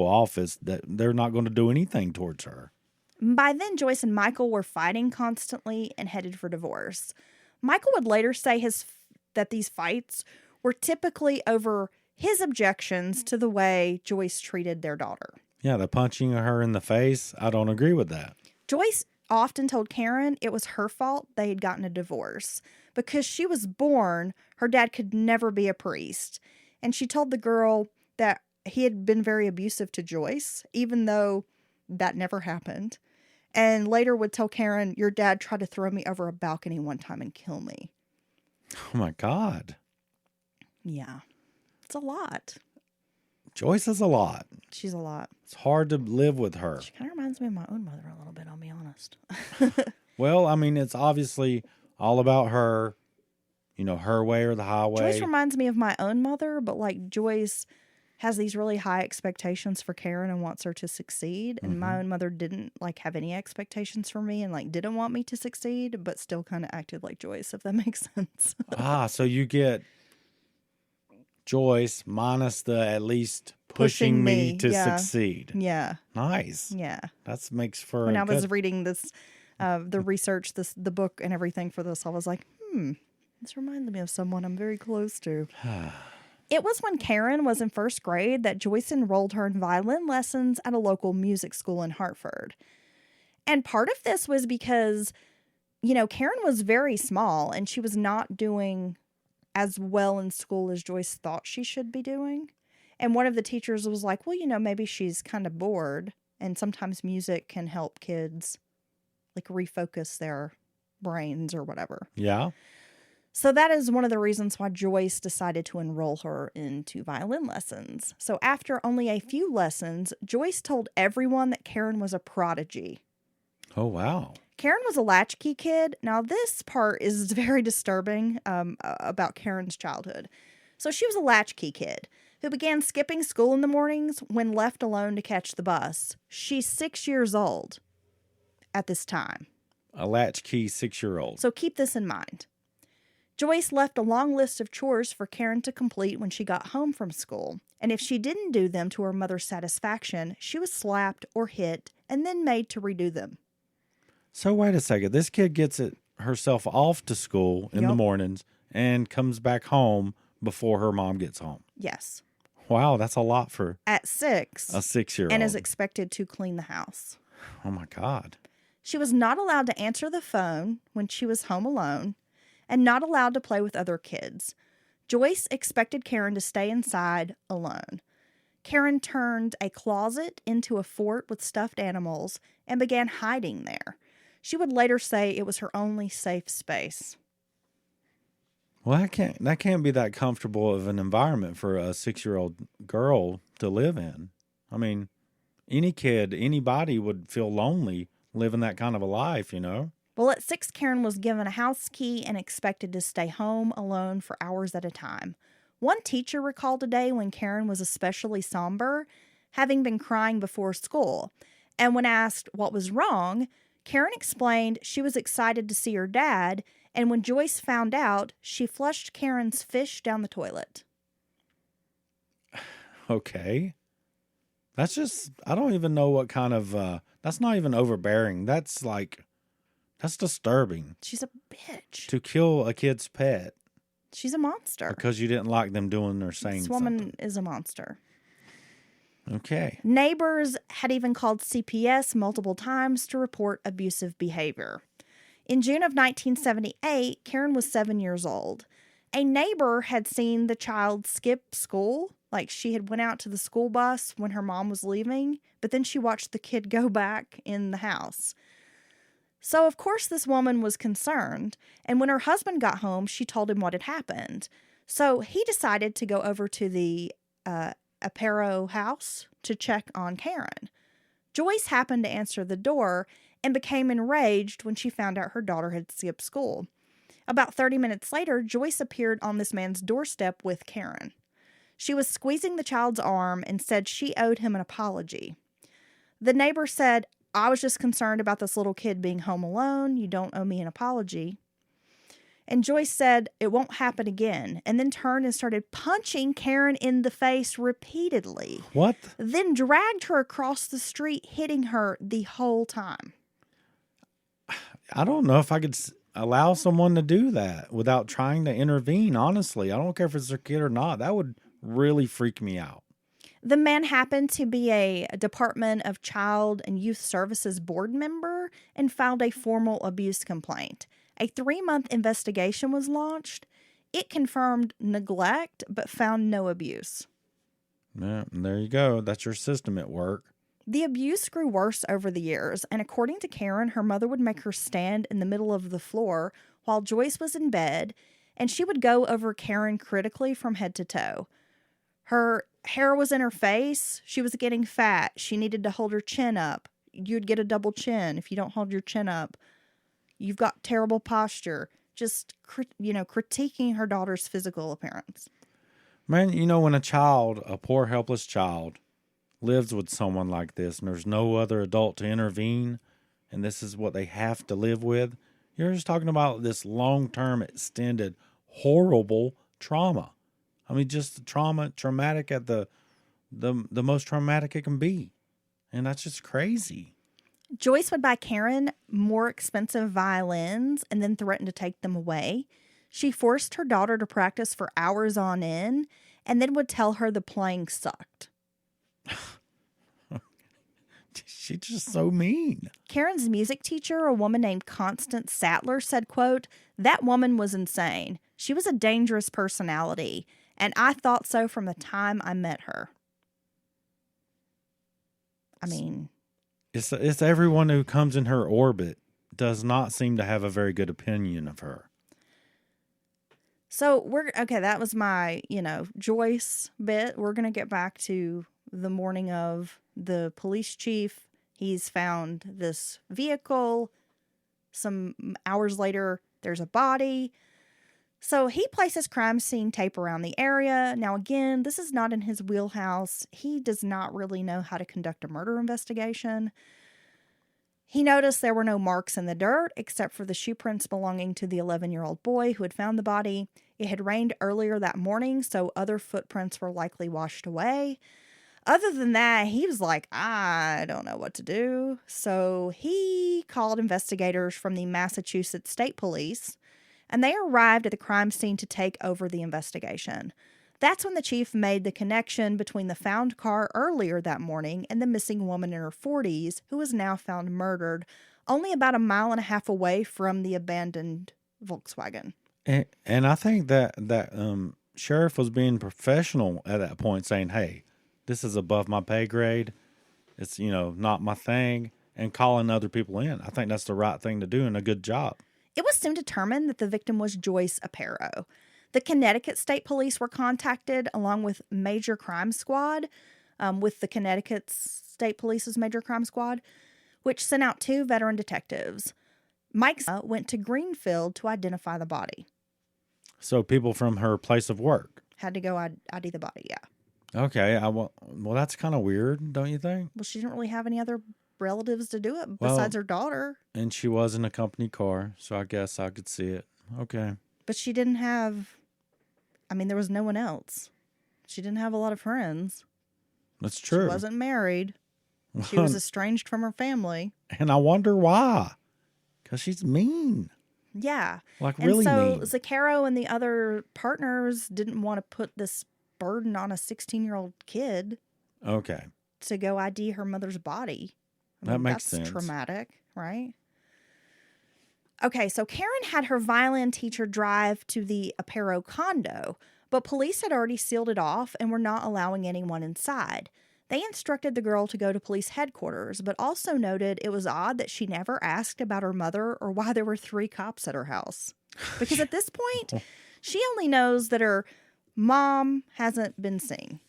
office that they're not going to do anything towards her. By then, Joyce and Michael were fighting constantly and headed for divorce. Michael would later say that these fights were typically over his objections to the way Joyce treated their daughter. Yeah, the punching her in the face, I don't agree with that. Joyce often told Karin it was her fault they had gotten a divorce. Because she was born, her dad could never be a priest. And she told the girl that he had been very abusive to Joyce, even though that never happened. And later would tell Karin, your dad tried to throw me over a balcony one time and kill me. Oh, my God. Yeah. It's a lot. Joyce is a lot. She's a lot. It's hard to live with her. She kind of reminds me of my own mother a little bit, I'll be honest. Well, I mean, it's obviously all about her, her way or the highway. Joyce reminds me of my own mother, but like Joyce has these really high expectations for Karin and wants her to succeed. And my own mother didn't like have any expectations for me and like didn't want me to succeed, but still kind of acted like Joyce, if that makes sense. So you get Joyce minus the at least pushing me to succeed. Yeah. Nice. Yeah. That makes for when I was reading this, the research, the book and everything for this, I was like, this reminds me of someone I'm very close to. It was when Karin was in first grade that Joyce enrolled her in violin lessons at a local music school in Hartford. And part of this was because, Karin was very small and she was not doing as well in school as Joyce thought she should be doing. And one of the teachers was like, well, maybe she's kind of bored. And sometimes music can help kids like refocus their brains or whatever. Yeah. So that is one of the reasons why Joyce decided to enroll her into violin lessons. So after only a few lessons, Joyce told everyone that Karin was a prodigy. Oh, wow. Karin was a latchkey kid. Now, this part is very disturbing about Karin's childhood. So she was a latchkey kid who began skipping school in the mornings when left alone to catch the bus. She's 6 years old at this time. A latchkey 6-year-old. So keep this in mind. Joyce left a long list of chores for Karin to complete when she got home from school. And if she didn't do them to her mother's satisfaction, she was slapped or hit and then made to redo them. So wait a second. This kid gets herself off to school in the mornings and comes back home before her mom gets home. Yes. Wow, that's a lot for at 6. A 6-year-old. And is expected to clean the house. Oh my God. She was not allowed to answer the phone when she was home alone and not allowed to play with other kids. Joyce expected Karin to stay inside alone. Karin turned a closet into a fort with stuffed animals and began hiding there. She would later say it was her only safe space. Well, that can't be that comfortable of an environment for a 6-year-old girl to live in. I mean, any kid, anybody would feel lonely living that kind of a life, Well, at 6, Karin was given a house key and expected to stay home alone for hours at a time. One teacher recalled a day when Karin was especially somber, having been crying before school. And when asked what was wrong, Karin explained she was excited to see her dad, and when Joyce found out, she flushed Karin's fish down the toilet. Okay. That's just, I don't even know what kind of, that's not even overbearing. That's disturbing. She's a bitch. To kill a kid's pet. She's a monster. Because you didn't like them doing or saying This woman something. is a monster. Okay. Neighbors had even called CPS multiple times to report abusive behavior. In June of 1978, Karin was 7 years old. A neighbor had seen the child skip school, like she had went out to the school bus when her mom was leaving, but then she watched the kid go back in the house. So, of course, this woman was concerned, and when her husband got home, she told him what had happened. So he decided to go over to the Aparo house to check on Karin. Joyce happened to answer the door and became enraged when she found out her daughter had skipped school. About 30 minutes later, Joyce appeared on this man's doorstep with Karin. She was squeezing the child's arm and said she owed him an apology. The neighbor said, I was just concerned about this little kid being home alone. You don't owe me an apology. And Joyce said it won't happen again, and then turned and started punching Karin in the face repeatedly. What? Then dragged her across the street, hitting her the whole time. I don't know if I could allow someone to do that without trying to intervene, honestly. I don't care if it's their kid or not. That would really freak me out. The man happened to be a Department of Child and Youth Services board member and filed a formal abuse complaint. A 3-month investigation was launched. It confirmed neglect, but found no abuse. Yeah, there you go. That's your system at work. The abuse grew worse over the years, and according to Karin, her mother would make her stand in the middle of the floor while Joyce was in bed, and she would go over Karin critically from head to toe. Her hair was in her face. She was getting fat. She needed to hold her chin up. You'd get a double chin if you don't hold your chin up. You've got terrible posture. Just, critiquing her daughter's physical appearance. Man, when a poor, helpless child, lives with someone like this and there's no other adult to intervene, and this is what they have to live with, you're just talking about this long-term, extended, horrible trauma. I mean, just traumatic at the most traumatic it can be. And that's just crazy. Joyce would buy Karin more expensive violins and then threaten to take them away. She forced her daughter to practice for hours on end and then would tell her the playing sucked. She's just so mean. Karin's music teacher, a woman named Constance Sattler, said, quote, "That woman was insane. She was a dangerous personality, and I thought so from the time I met her." I mean, It's everyone who comes in her orbit does not seem to have a very good opinion of her. So that was my, Joyce bit. We're going to get back to the morning of. The police chief, he's found this vehicle. Some hours later, there's a body. So he places crime scene tape around the area. Now, again, this is not in his wheelhouse. He does not really know how to conduct a murder investigation. He noticed there were no marks in the dirt except for the shoe prints belonging to the 11-year-old boy who had found the body. It had rained earlier that morning, so other footprints were likely washed away. Other than that, he was like, I don't know what to do. So he called investigators from the Massachusetts State Police, and they arrived at the crime scene to take over the investigation. That's when the chief made the connection between the found car earlier that morning and the missing woman in her 40s, who was now found murdered only about 1.5 miles away from the abandoned Volkswagen. And I think that sheriff was being professional at that point, saying, hey, this is above my pay grade. It's, not my thing. And calling other people in. I think that's the right thing to do and a good job. It was soon determined that the victim was Joyce Aparo. The Connecticut State Police were contacted along with Major Crime Squad, with the Connecticut State Police's Major Crime Squad, which sent out 2 veteran detectives. Mike went to Greenfield to identify the body. So people from her place of work had to go ID the body, yeah. Okay, well, that's kind of weird, don't you think? Well, she didn't really have any other relatives to do it besides her daughter. And she was in a company car, so I guess I could see it. Okay. But she didn't have, there was no one else. She didn't have a lot of friends. That's true. She wasn't married. She was estranged from her family. And I wonder why. Because she's mean. Yeah. Really mean. And so Zaccaro and the other partners didn't want to put this burden on a 16-year-old kid. Okay. To go ID her mother's body. That makes sense. That's traumatic, right? Okay, so Karin had her violin teacher drive to the Aparo condo, but police had already sealed it off and were not allowing anyone inside. They instructed the girl to go to police headquarters, but also noted it was odd that she never asked about her mother or why there were 3 cops at her house. Because at this point, she only knows that her mom hasn't been seen.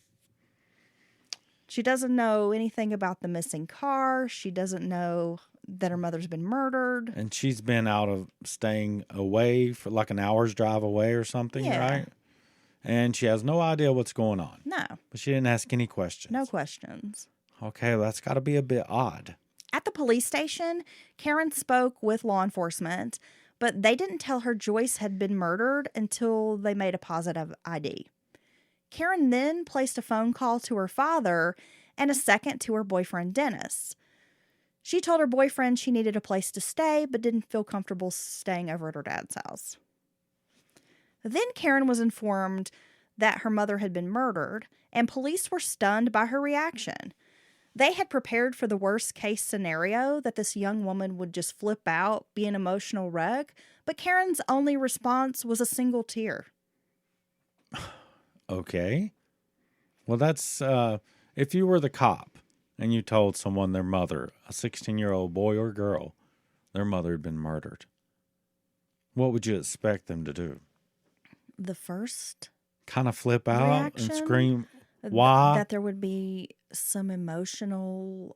She doesn't know anything about the missing car. She doesn't know that her mother's been murdered. And she's been staying away for like an hour's drive away or something, right? And she has no idea what's going on. No. But she didn't ask any questions. No questions. Okay, that's got to be a bit odd. At the police station, Karin spoke with law enforcement, but they didn't tell her Joyce had been murdered until they made a positive ID. Karin then placed a phone call to her father and a second to her boyfriend, Dennis. She told her boyfriend she needed a place to stay, but didn't feel comfortable staying over at her dad's house. Then Karin was informed that her mother had been murdered, and police were stunned by her reaction. They had prepared for the worst case scenario that this young woman would just flip out, be an emotional wreck, but Karen's only response was a single tear. Okay. Well, that's, if you were the cop and you told someone their mother, a 16-year-old boy or girl, their mother had been murdered, what would you expect them to do? The first Kind of flip out reaction? and scream, why? That there would be some emotional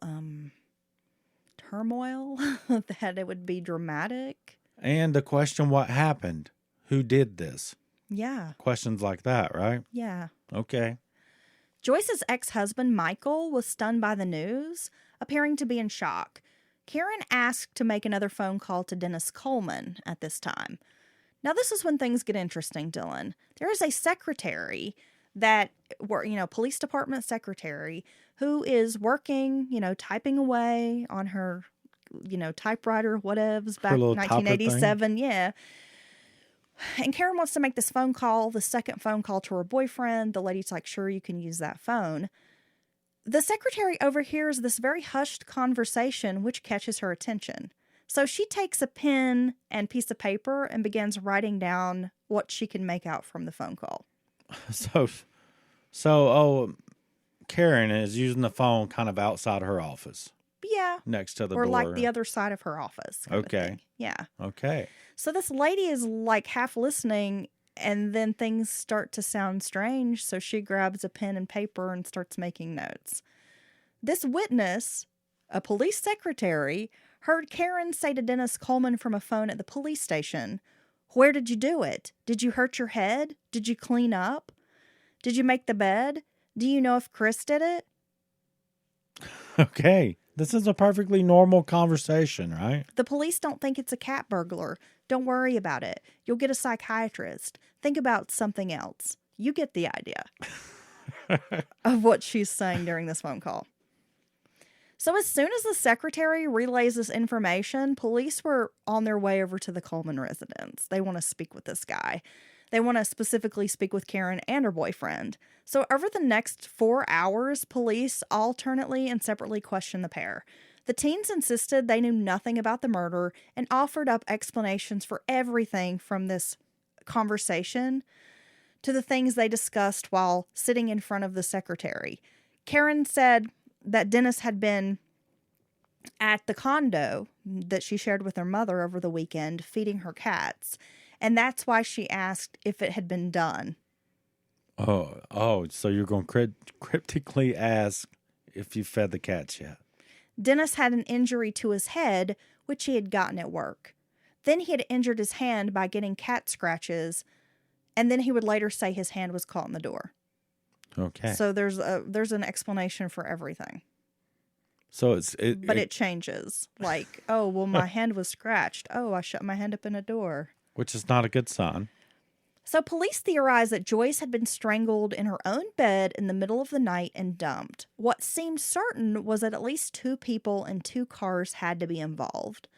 turmoil, that it would be dramatic. And the question, what happened? Who did this? Yeah. Questions like that, right? Yeah. Okay. Joyce's ex-husband, Michael, was stunned by the news, appearing to be in shock. Karin asked to make another phone call to Dennis Coleman at this time. Now, this is when things get interesting, Dylan. There is a secretary that, police department secretary, who is working, typing away on her, typewriter, whatevs, back in little topper 1987. Yeah. And Karin wants to make this phone call, the second phone call to her boyfriend. The lady's like, sure, you can use that phone. The secretary overhears this very hushed conversation, which catches her attention. So she takes a pen and piece of paper and begins writing down what she can make out from the phone call. So, Karin is using the phone kind of outside her office. Yeah. Next to the or door. like the other side of her office. Okay. Yeah. Okay. So this lady is like half listening, and then things start to sound strange. So she grabs a pen and paper and starts making notes. This witness, a police secretary, heard Karin say to Dennis Coleman from a phone at the police station, "Where did you do it? Did you hurt your head? Did you clean up? Did you make the bed? Do you know if Chris did it?" Okay. This is a perfectly normal conversation, right? The police don't think it's a cat burglar. Don't worry about it. You'll get a psychiatrist. Think about something else. You get the idea of what she's saying during this phone call. So as soon as the secretary relays this information, police were on their way over to the Coleman residence. They want to speak with this guy. They want to specifically speak with Karin and her boyfriend. So over the next 4 hours, police alternately and separately questioned the pair. The teens insisted they knew nothing about the murder and offered up explanations for everything from this conversation to the things they discussed while sitting in front of the secretary. Karin said that Dennis had been at the condo that she shared with her mother over the weekend feeding her cats, and that's why she asked if it had been done. Oh, so you're going to cryptically ask if you fed the cats yet. Dennis had an injury to his head, which he had gotten at work. Then he had injured his hand by getting cat scratches, and then he would later say his hand was caught in the door. Okay. So there's an explanation for everything. So it changes. Like, oh, well, my hand was scratched. Oh, I shut my hand up in a door. Which is not a good sign. So police theorized that Joyce had been strangled in her own bed in the middle of the night and dumped. What seemed certain was that at least 2 people and 2 cars had to be involved.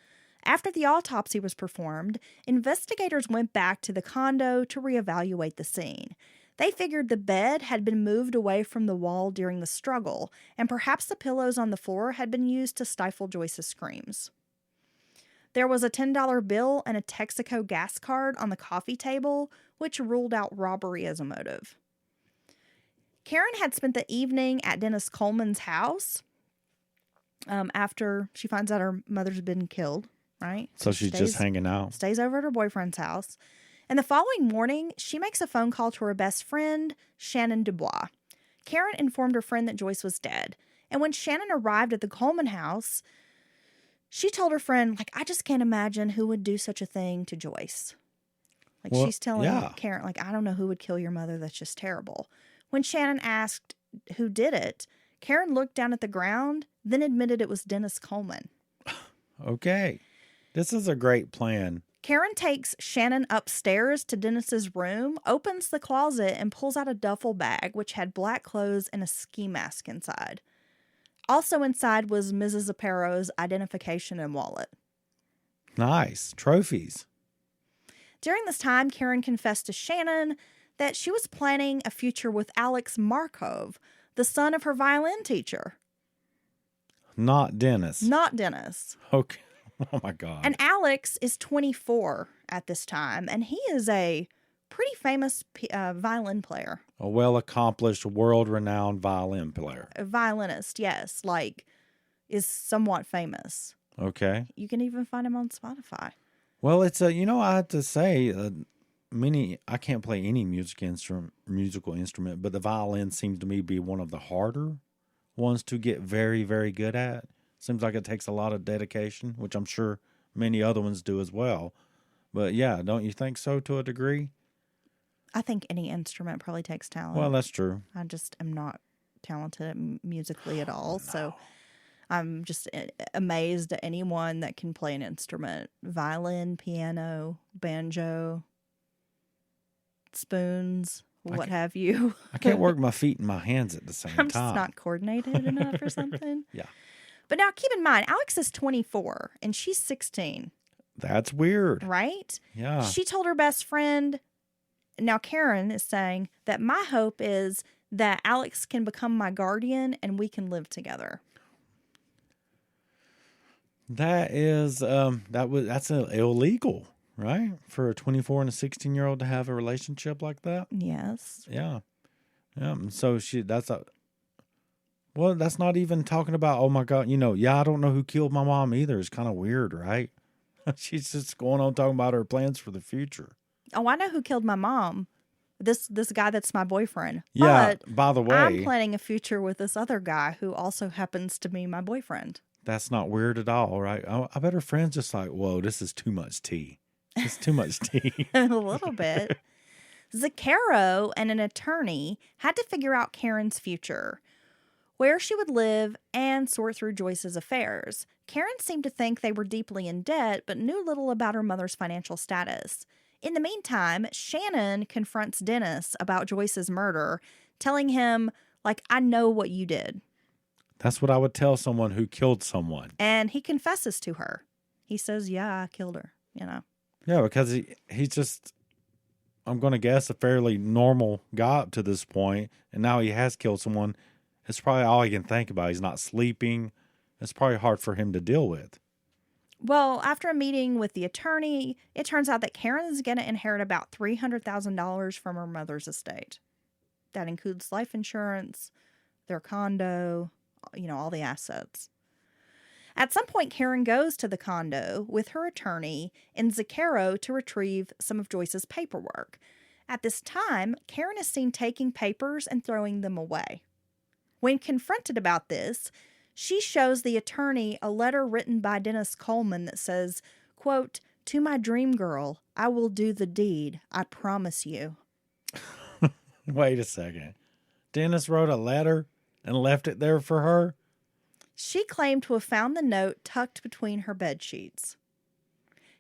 After the autopsy was performed, investigators went back to the condo to reevaluate the scene. They figured the bed had been moved away from the wall during the struggle, and perhaps the pillows on the floor had been used to stifle Joyce's screams. There was a $10 bill and a Texaco gas card on the coffee table, which ruled out robbery as a motive. Karin had spent the evening at Dennis Coleman's house after she finds out her mother's been killed, right? So she's just hanging out. Stays over at her boyfriend's house. And the following morning, she makes a phone call to her best friend, Shannon Dubois. Karin informed her friend that Joyce was dead. And when Shannon arrived at the Coleman house, she told her friend, I just can't imagine who would do such a thing to Joyce. She's telling Karin, I don't know who would kill your mother. That's just terrible. When Shannon asked who did it, Karin looked down at the ground, then admitted it was Dennis Coleman. Okay. This is a great plan. Karin takes Shannon upstairs to Dennis's room, opens the closet, and pulls out a duffel bag, which had black clothes and a ski mask inside. Also inside was Mrs. Aparo's identification and wallet. Nice. Trophies. During this time, Karin confessed to Shannon that she was planning a future with Alex Markov, the son of her violin teacher. Not Dennis. Not Dennis. Okay. Oh, my God. And Alex is 24 at this time, and he is a pretty famous violin player. A well-accomplished, world-renowned violin player. A violinist, yes, is somewhat famous. Okay. You can even find him on Spotify. Well, it's I have to say, I can't play any musical instrument, but the violin seems to me be one of the harder ones to get very, very good at. Seems like it takes a lot of dedication, which I'm sure many other ones do as well. But yeah, don't you think so to a degree? I think any instrument probably takes talent. Well, that's true. I just am not talented musically at all. So I'm just amazed at anyone that can play an instrument. Violin, piano, banjo, spoons, what have you. I can't work my feet and my hands at the same time. I'm just not coordinated enough or something. Yeah. But now keep in mind, Alex is 24 and she's 16. That's weird. Right? Yeah. She told her best friend, now Karin is saying that my hope is that Alex can become my guardian and we can live together. That is, that's illegal, right? For a 24 and a 16-year-old to have a relationship like that? Yes. Yeah. Yeah. And so that's not even talking about, oh my God, I don't know who killed my mom either. It's kind of weird, right? She's just going on talking about her plans for the future. Oh, I know who killed my mom. This guy that's my boyfriend. Yeah, But by the way, I'm planning a future with this other guy who also happens to be my boyfriend. That's not weird at all, right? I bet her friend's just like, whoa, this is too much tea. It's too much tea. A little bit. Zaccaro and an attorney had to figure out Karin's future, where she would live, and sort through Joyce's affairs. Karin seemed to think they were deeply in debt, but knew little about her mother's financial status. In the meantime, Shannon confronts Dennis about Joyce's murder, telling him, I know what you did. That's what I would tell someone who killed someone. And he confesses to her. He says, yeah, I killed her, Yeah, because he's just, I'm going to guess, a fairly normal guy up to this point, and now he has killed someone. It's probably all he can think about. He's not sleeping. It's probably hard for him to deal with. Well, after a meeting with the attorney, it turns out that Karin is going to inherit about $300,000 from her mother's estate. That includes life insurance, their condo, all the assets. At some point, Karin goes to the condo with her attorney and Zaccaro to retrieve some of Joyce's paperwork. At this time, Karin is seen taking papers and throwing them away. When confronted about this, she shows the attorney a letter written by Dennis Coleman that says, quote, "To my dream girl, I will do the deed. I promise you." Wait a second. Dennis wrote a letter and left it there for her? She claimed to have found the note tucked between her bed sheets.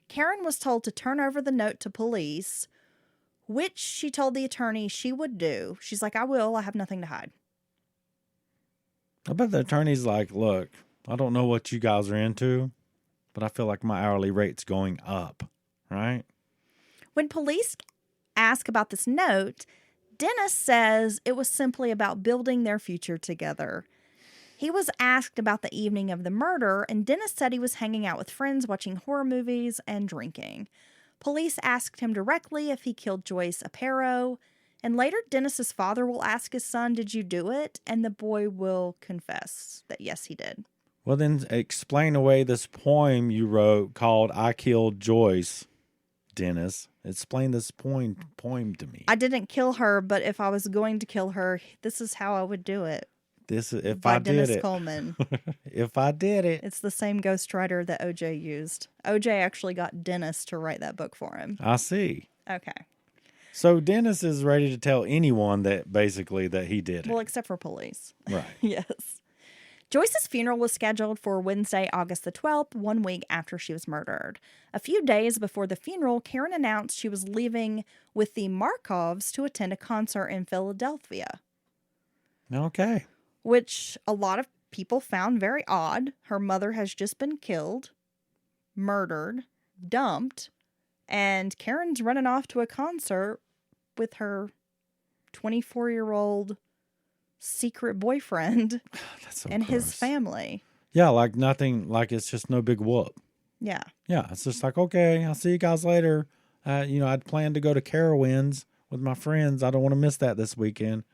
Karin was told to turn over the note to police, which she told the attorney she would do. She's like, I will. I have nothing to hide. I bet the attorney's like, look, I don't know what you guys are into, but I feel like my hourly rate's going up, right? When police ask about this note, Dennis says it was simply about building their future together. He was asked about the evening of the murder, and Dennis said he was hanging out with friends, watching horror movies, and drinking. Police asked him directly if he killed Joyce Aparo, and later Dennis's father will ask his son, "Did you do it?" And the boy will confess that yes, he did. Well, then explain away this poem you wrote called "I Killed Joyce," Dennis. Explain this poem to me. I didn't kill her, but if I was going to kill her, this is how I would do it. This is if By I Dennis did it. Coleman. If I did it. It's the same ghostwriter that OJ used. OJ actually got Dennis to write that book for him. I see. Okay. So Dennis is ready to tell anyone that basically that he did it. Well, except for police. Right. Yes. Joyce's funeral was scheduled for Wednesday, August the 12th, 1 week after she was murdered. A few days before the funeral, Karin announced she was leaving with the Markovs to attend a concert in Philadelphia, Okay. which a lot of people found very odd. Her mother has just been killed, murdered, dumped, and Karen's running off to a concert with her 24-year-old secret boyfriend That's so and his gross. family. Yeah, like nothing, like it's just no big whoop. Yeah. Yeah, it's just like, okay, I'll see you guys later. I'd planned to go to Carowinds with my friends. I don't want to miss that this weekend.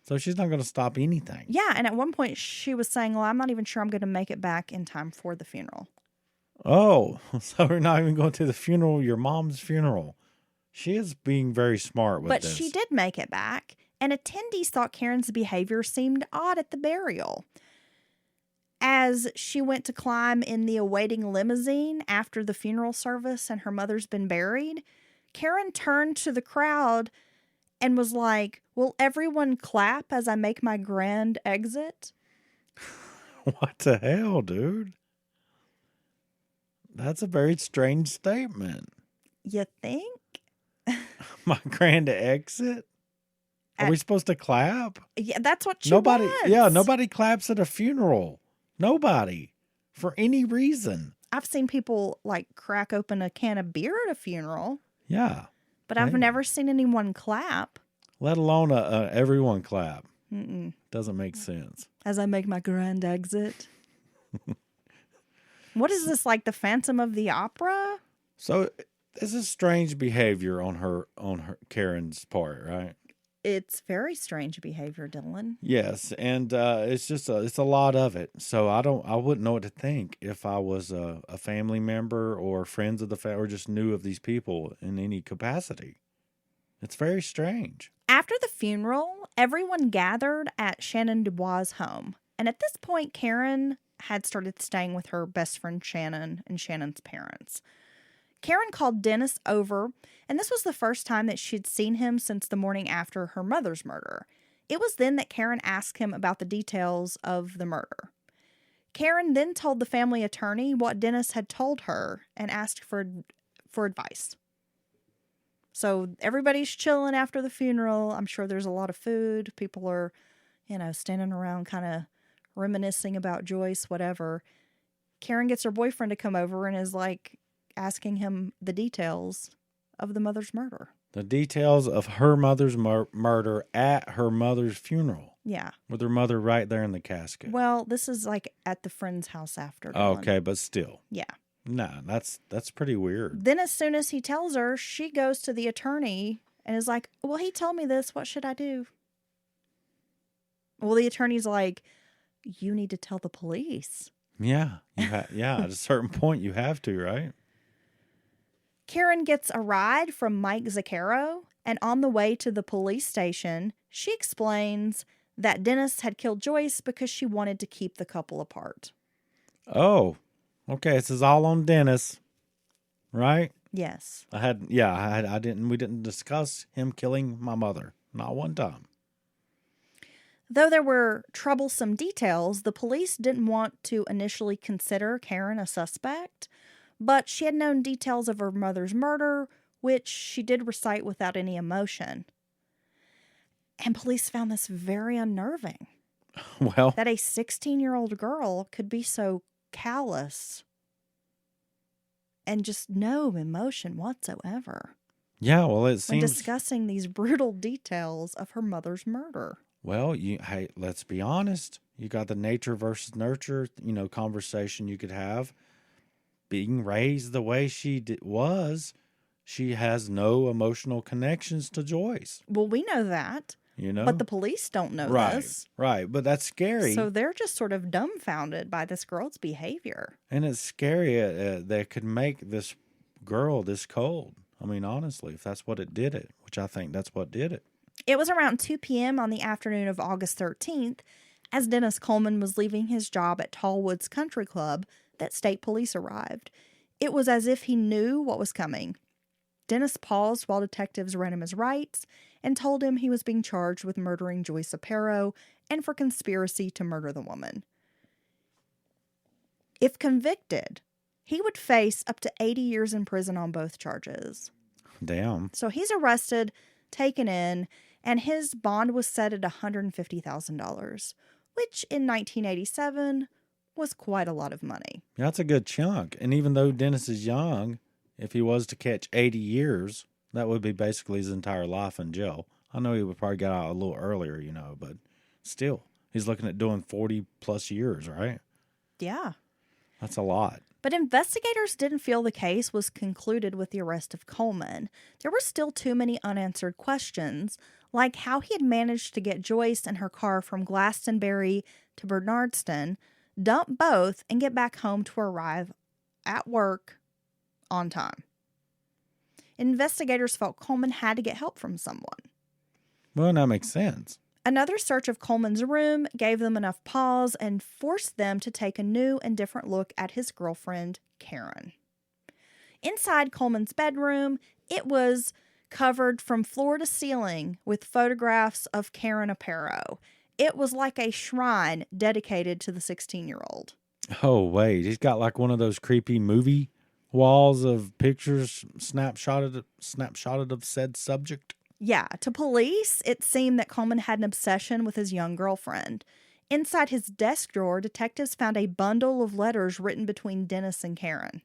So she's not going to stop anything. Yeah, and at one point she was saying, well, I'm not even sure I'm going to make it back in time for the funeral. Oh, so we're not even going to the funeral, your mom's funeral. She is being very smart with But this. she did make it back, and attendees thought Karen's behavior seemed odd at the burial. As she went to climb in the awaiting limousine after the funeral service and her mother's been buried, Karin turned to the crowd and was like, will everyone clap as I make my grand exit? What the hell, dude? That's a very strange statement. You think? My grand exit? Are we supposed to clap? Yeah, that's what she Nobody, wants. yeah, nobody claps at a funeral. Nobody. For any reason. I've seen people like crack open a can of beer at a funeral, Yeah. but I've Right. never seen anyone clap. Let alone everyone clap. Mm-mm. Doesn't make sense. As I make my grand exit. What is this, like the Phantom of the Opera? So this is strange behavior on her Karen's part, right? It's very strange behavior, Dylan. Yes, and it's just it's a lot of it. So I wouldn't know what to think if I was a family member or friends of the family or just knew of these people in any capacity. It's very strange. After the funeral, everyone gathered at Shannon Dubois' home. And at this point, Karin had started staying with her best friend Shannon and Shannon's parents. Karin called Dennis over, and this was the first time that she'd seen him since the morning after her mother's murder. It was then that Karin asked him about the details of the murder. Karin then told the family attorney what Dennis had told her and asked for advice. So everybody's chilling after the funeral. I'm sure there's a lot of food. People are, standing around kind of reminiscing about Joyce, whatever. Karin gets her boyfriend to come over and is like asking him the details of the mother's murder. The details of her mother's murder at her mother's funeral. Yeah. With her mother right there in the casket. Well, this is like at the friend's house after. Dylan. Okay, but still. Yeah. Nah, that's pretty weird. Then as soon as he tells her, she goes to the attorney and is like, well, he told me this. What should I do? Well, the attorney's like, you need to tell the police. Yeah, yeah. At a certain point, you have to, right? Karin gets a ride from Mike Zaccaro, and on the way to the police station, she explains that Dennis had killed Joyce because she wanted to keep the couple apart. Oh, okay. This is all on Dennis, right? Yes. We didn't discuss him killing my mother. Not one time. Though there were troublesome details, the police didn't want to initially consider Karin a suspect, but she had known details of her mother's murder, which she did recite without any emotion. And police found this very unnerving. Well, That a 16-year-old girl could be so callous and just no emotion whatsoever yeah, well, it when seems... discussing these brutal details of her mother's murder. Well, hey, let's be honest. You got the nature versus nurture, conversation you could have. Being raised the way she was, she has no emotional connections to Joyce. Well, we know that, but the police don't know this. Right, but that's scary. So they're just sort of dumbfounded by this girl's behavior. And it's scary that could make this girl this cold. I mean, honestly, if that's what it did it, which I think that's what did it. It was around 2 p.m. on the afternoon of August 13th, as Dennis Coleman was leaving his job at Tallwoods Country Club, that state police arrived. It was as if he knew what was coming. Dennis paused while detectives read him his rights and told him he was being charged with murdering Joyce Aparo and for conspiracy to murder the woman. If convicted, he would face up to 80 years in prison on both charges. Damn. So he's arrested, taken in, and his bond was set at $150,000, which in 1987 was quite a lot of money. Yeah, that's a good chunk. And even though Dennis is young, if he was to catch 80 years, that would be basically his entire life in jail. I know he would probably get out a little earlier, but still, he's looking at doing 40 plus years, right? Yeah. That's a lot. But investigators didn't feel the case was concluded with the arrest of Coleman. There were still too many unanswered questions, like how he had managed to get Joyce and her car from Glastonbury to Bernardston, dump both, and get back home to arrive at work on time. Investigators felt Coleman had to get help from someone. Well, that makes sense. Another search of Coleman's room gave them enough pause and forced them to take a new and different look at his girlfriend, Karin. Inside Coleman's bedroom, it was covered from floor to ceiling with photographs of Karin Aparo. It was like a shrine dedicated to the 16-year-old. Oh, wait. He's got like one of those creepy movie walls of pictures snapshotted of said subject. Yeah, to police, it seemed that Coleman had an obsession with his young girlfriend. Inside his desk drawer, detectives found a bundle of letters written between Dennis and Karin.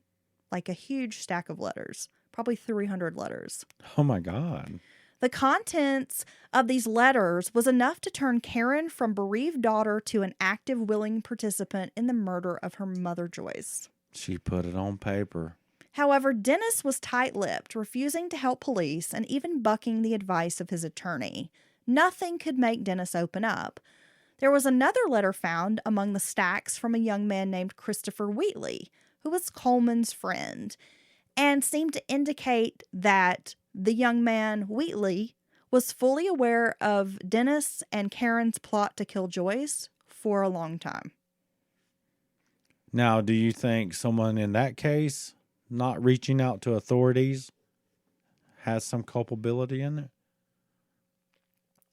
Like a huge stack of letters. Probably 300 letters. Oh, my God. The contents of these letters was enough to turn Karin from bereaved daughter to an active, willing participant in the murder of her mother, Joyce. She put it on paper. However, Dennis was tight-lipped, refusing to help police and even bucking the advice of his attorney. Nothing could make Dennis open up. There was another letter found among the stacks from a young man named Christopher Wheatley, who was Coleman's friend, and seemed to indicate that the young man, Wheatley, was fully aware of Dennis and Karin's plot to kill Joyce for a long time. Now, do you think someone in that case not reaching out to authorities has some culpability in it?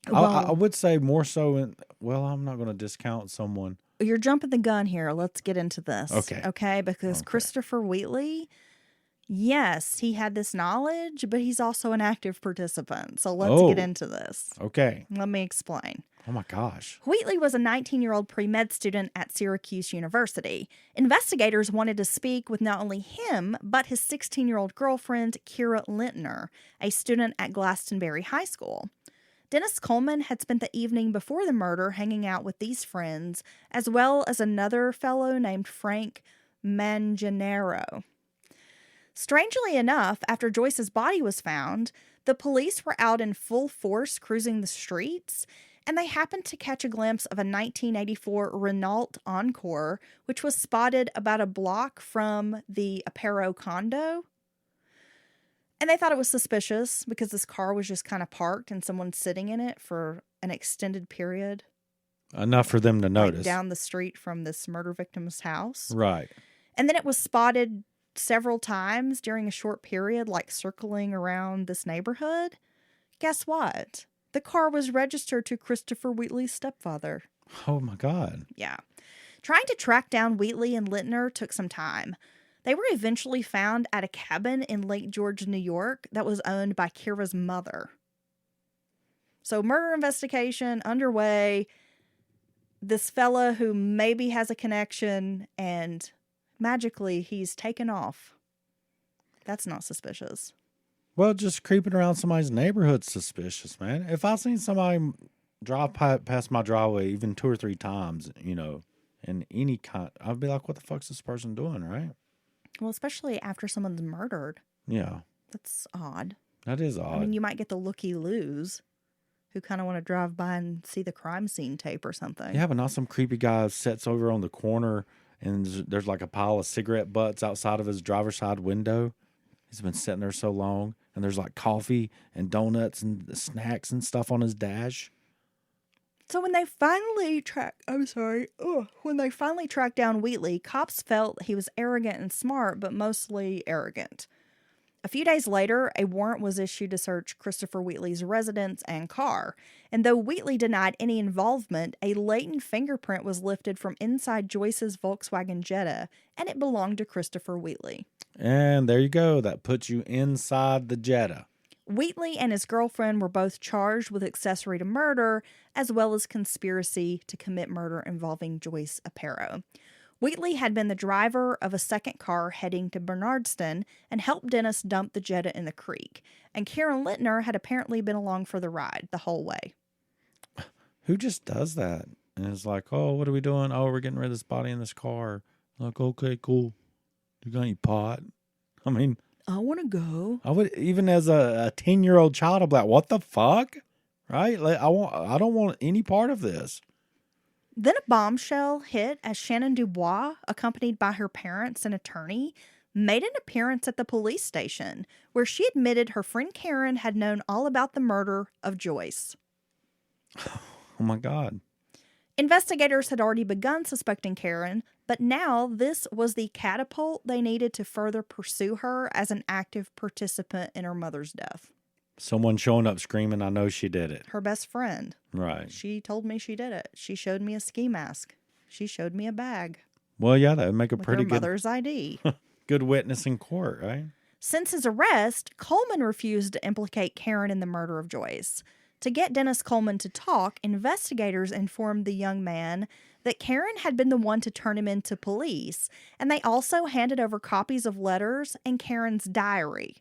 Well, I would say more so I'm not going to discount someone. You're jumping the gun here. Let's get into this. Okay. Because Christopher Wheatley, yes, he had this knowledge, but he's also an active participant. So let's get into this. Okay. Let me explain. Oh, my gosh. Wheatley was a 19-year-old pre-med student at Syracuse University. Investigators wanted to speak with not only him, but his 16-year-old girlfriend, Kira Lintner, a student at Glastonbury High School. Dennis Coleman had spent the evening before the murder hanging out with these friends, as well as another fellow named Frank Manganero. Strangely enough, after Joyce's body was found, the police were out in full force cruising the streets, and they happened to catch a glimpse of a 1984 Renault Encore, which was spotted about a block from the Aparo condo. And they thought it was suspicious because this car was just kind of parked and someone sitting in it for an extended period. Enough for them to notice. Like down the street from this murder victim's house. Right. And then it was spotted several times during a short period, like circling around this neighborhood. Guess what? The car was registered to Christopher Wheatley's stepfather. Oh, my God. Yeah. Trying to track down Wheatley and Lintner took some time. They were eventually found at a cabin in Lake George, New York that was owned by Kira's mother. So murder investigation underway. This fella who maybe has a connection and magically he's taken off. That's not suspicious. Well, just creeping around somebody's neighborhood's suspicious, man. If I seen somebody drive past my driveway even 2 or 3 times, in any kind, I'd be like, what the fuck's this person doing, right? Well, especially after someone's murdered. Yeah. That's odd. That is odd. I mean, you might get the looky-loos who kind of want to drive by and see the crime scene tape or something. Yeah, but not some creepy guy sits over on the corner and there's like a pile of cigarette butts outside of his driver's side window. He's been sitting there so long, and there's like coffee and donuts and snacks and stuff on his dash. So when they finally tracked down Wheatley, cops felt he was arrogant and smart, but mostly arrogant. A few days later, a warrant was issued to search Christopher Wheatley's residence and car. And though Wheatley denied any involvement, a latent fingerprint was lifted from inside Joyce's Volkswagen Jetta, and it belonged to Christopher Wheatley. And there you go. That puts you inside the Jetta. Wheatley and his girlfriend were both charged with accessory to murder, as well as conspiracy to commit murder involving Joyce Aparo. Wheatley had been the driver of a second car heading to Bernardston and helped Dennis dump the Jetta in the creek. And Karin Littner had apparently been along for the ride the whole way. Who just does that? And it's like, oh, what are we doing? Oh, we're getting rid of this body in this car. Like, okay, cool. You got any pot? I mean, I want to go. I would, even as a 10-year-old child, I'd be like, what the fuck? Right? Like, I don't want any part of this. Then a bombshell hit as Shannon Dubois, accompanied by her parents and attorney, made an appearance at the police station, where she admitted her friend Karin had known all about the murder of Joyce. Oh my God. Investigators had already begun suspecting Karin, but now this was the catapult they needed to further pursue her as an active participant in her mother's death. Someone showing up screaming, I know she did it. Her best friend. Right. She told me she did it. She showed me a ski mask. She showed me a bag. Well, yeah, that would make a with pretty her mother's ID. good witness in court, right? Since his arrest, Coleman refused to implicate Karin in the murder of Joyce. To get Dennis Coleman to talk, investigators informed the young man that Karin had been the one to turn him into police, and they also handed over copies of letters and Karin's diary,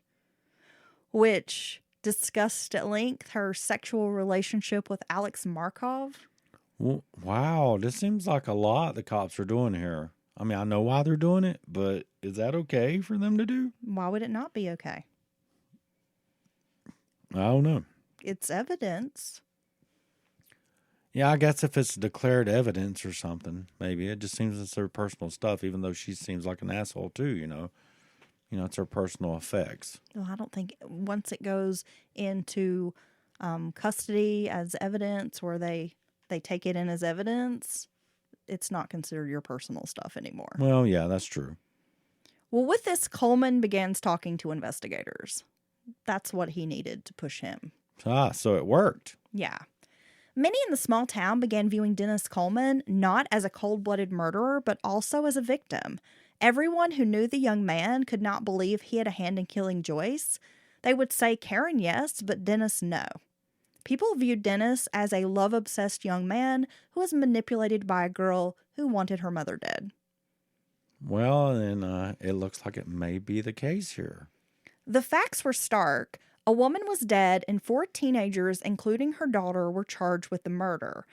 which discussed at length her sexual relationship with Alex Markov. Well, wow, this seems like a lot the cops are doing here. I mean, I know why they're doing it, but is that okay for them to do? Why would it not be okay? I don't know. It's evidence. Yeah, I guess if it's declared evidence or something, maybe. It just seems it's her personal stuff, even though she seems like an asshole too, you know. You know, it's her personal effects. Well, I don't think once it goes into custody as evidence, or they take it in as evidence, it's not considered your personal stuff anymore. Well, yeah, that's true. Well, with this, Coleman begins talking to investigators. That's what he needed to push him. So it worked. Yeah. Many in the small town began viewing Dennis Coleman not as a cold-blooded murderer, but also as a victim. Everyone who knew the young man could not believe he had a hand in killing Joyce. They would say Karin yes, but Dennis no. People viewed Dennis as a love-obsessed young man who was manipulated by a girl who wanted her mother dead. Well, then it looks like it may be the case here. The facts were stark. A woman was dead, and 4 teenagers, including her daughter, were charged with the murder.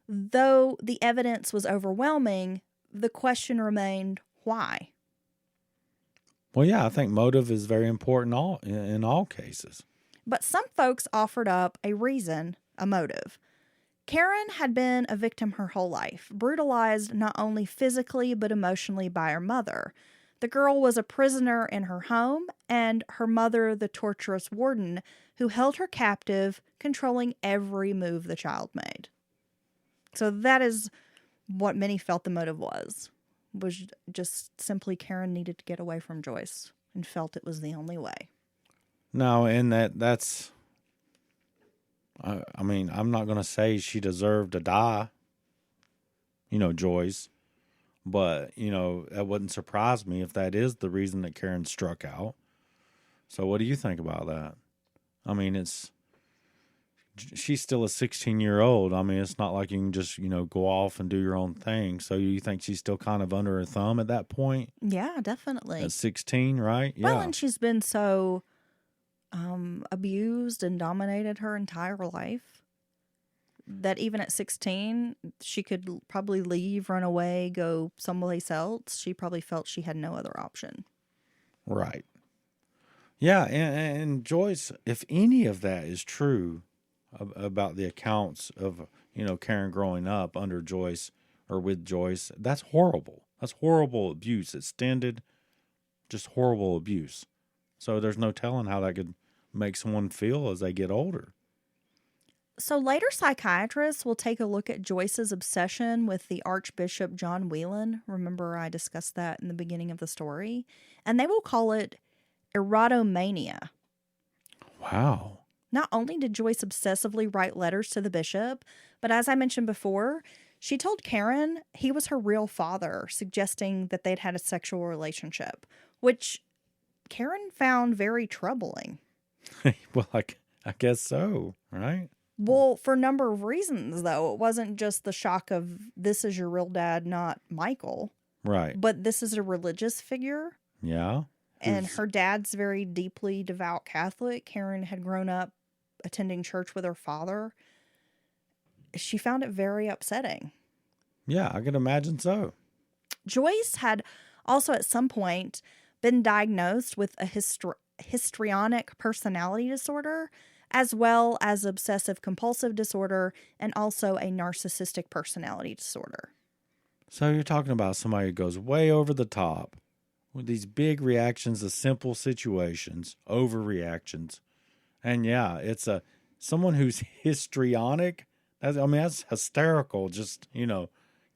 Though the evidence was overwhelming, the question remained, why? Well, yeah, I think motive is very important in all cases. But some folks offered up a reason, a motive. Karin had been a victim her whole life, brutalized not only physically but emotionally by her mother. The girl was a prisoner in her home, and her mother the torturous warden who held her captive, controlling every move the child made. So that is what many felt the motive was just simply Karin needed to get away from Joyce and felt it was the only way. No, and that's... I mean, I'm not going to say she deserved to die, you know, Joyce. But, you know, that wouldn't surprise me if that is the reason that Karin struck out. So what do you think about that? I mean, she's still a 16-year-old. I mean, it's not like you can just, you know, go off and do your own thing. So you think she's still kind of under her thumb at that point? Yeah, definitely. At 16, right? Yeah. Well, and she's been so abused and dominated her entire life that even at 16, she could probably leave, run away, go someplace else. She probably felt she had no other option. Right. Yeah, and Joyce, if any of that is true about the accounts of, you know, Karin growing up under Joyce or with Joyce, that's horrible. That's horrible abuse. Extended, just horrible abuse. So there's no telling how that could make someone feel as they get older. So later psychiatrists will take a look at Joyce's obsession with the Archbishop John Whelan. Remember I discussed that in the beginning of the story? And they will call it erotomania. Wow. Not only did Joyce obsessively write letters to the bishop, but as I mentioned before, she told Karin he was her real father, suggesting that they'd had a sexual relationship, which Karin found very troubling. Well, I guess so, right? Well, for a number of reasons, though. It wasn't just the shock of this is your real dad, not Michael, Right. but this is a religious figure. Yeah. And her dad's very deeply devout Catholic. Karin had grown up attending church with her father. She found it very upsetting. Yeah, I can imagine so. Joyce had also at some point been diagnosed with a histrionic personality disorder, as well as obsessive compulsive disorder, and also a narcissistic personality disorder. So you're talking about somebody who goes way over the top with these big reactions to simple situations, overreactions. And yeah, it's someone who's histrionic. That's hysterical. Just,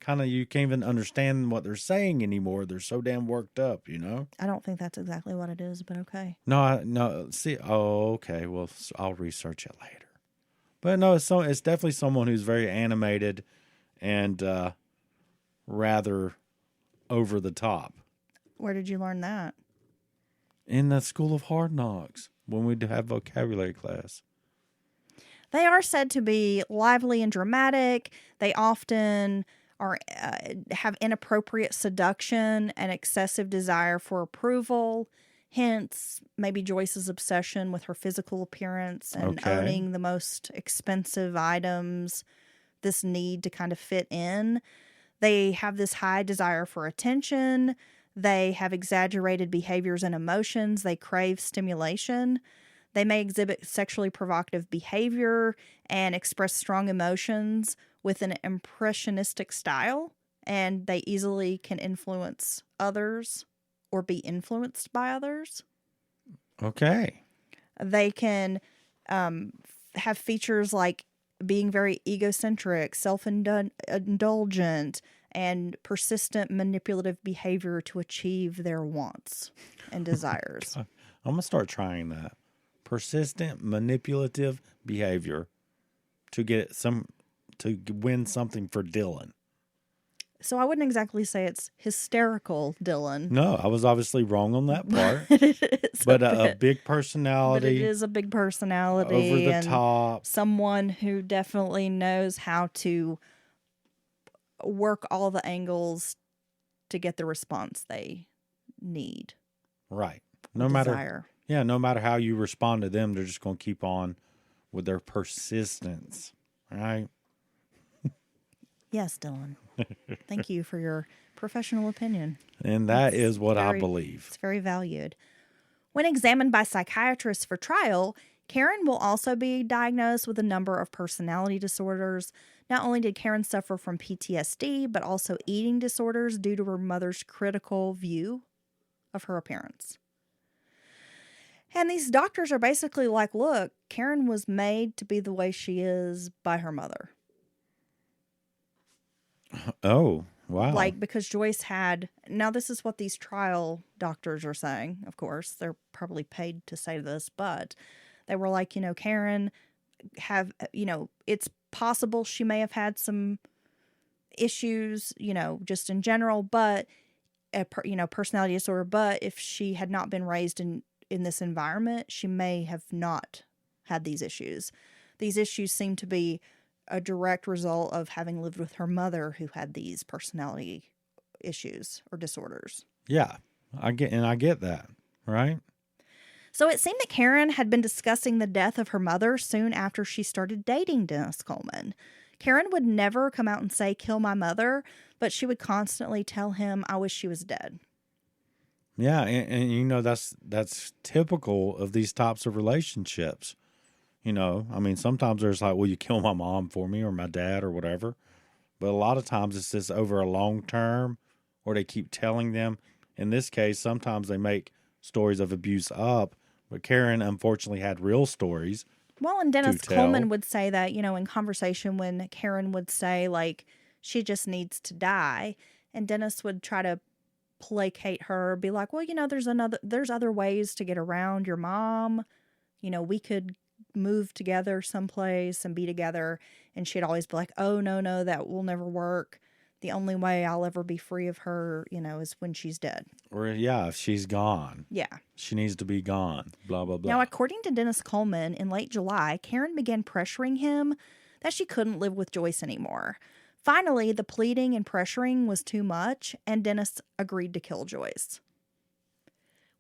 kind of you can't even understand what they're saying anymore. They're so damn worked up, I don't think that's exactly what it is, but okay. No, see, oh, okay. Well, I'll research it later. But no, it's definitely someone who's very animated and rather over the top. Where did you learn that? In the School of Hard Knocks, when we have vocabulary class. They are said to be lively and dramatic. They often have inappropriate seduction and excessive desire for approval. Hence, maybe Joyce's obsession with her physical appearance and owning the most expensive items, this need to kind of fit in. They have this high desire for attention. They have exaggerated behaviors and emotions. They crave stimulation. They may exhibit sexually provocative behavior and express strong emotions with an impressionistic style, and they easily can influence others or be influenced by others. Okay. They can have features like being very egocentric, self-indulgent, and persistent manipulative behavior to achieve their wants and desires. I'm going to start trying that. Persistent manipulative behavior to win something for Dylan. So I wouldn't exactly say it's hysterical, Dylan. No, I was obviously wrong on that part. It is But a big personality. But it is a big personality. Over the and top. Someone who definitely knows how to work all the angles to get the response they need. Right. No matter how you respond to them, they're just going to keep on with their persistence. Right? Yes, Dylan. Thank you for your professional opinion. And that is what I believe. It's very valued. When examined by psychiatrists for trial, Karin will also be diagnosed with a number of personality disorders. Not only did Karin suffer from PTSD, but also eating disorders due to her mother's critical view of her appearance. And these doctors are basically like, look, Karin was made to be the way she is by her mother. Oh, wow. Like, because Joyce had, now this is what these trial doctors are saying, of course. They're probably paid to say this, but they were like, Karin it's possible she may have had some issues, just in general, but, personality disorder. But if she had not been raised in this environment, she may have not had these issues. These issues seem to be a direct result of having lived with her mother who had these personality issues or disorders. Yeah, I get that, right? So it seemed that Karin had been discussing the death of her mother soon after she started dating Dennis Coleman. Karin would never come out and say, kill my mother, but she would constantly tell him, I wish she was dead. Yeah, and that's typical of these types of relationships. Sometimes there's like, will you kill my mom for me or my dad or whatever? But a lot of times it's just over a long term, or they keep telling them. In this case, sometimes they make stories of abuse up, but Karin unfortunately had real stories. Well, and Dennis Coleman would say that, in conversation when Karin would say, like, she just needs to die. And Dennis would try to placate her, be like, well, there's other ways to get around your mom. We could move together someplace and be together. And she'd always be like, oh, no, that will never work. The only way I'll ever be free of her, is when she's dead. Or, yeah, if she's gone. Yeah. She needs to be gone. Blah, blah, blah. Now, according to Dennis Coleman, in late July, Karin began pressuring him that she couldn't live with Joyce anymore. Finally, the pleading and pressuring was too much, and Dennis agreed to kill Joyce.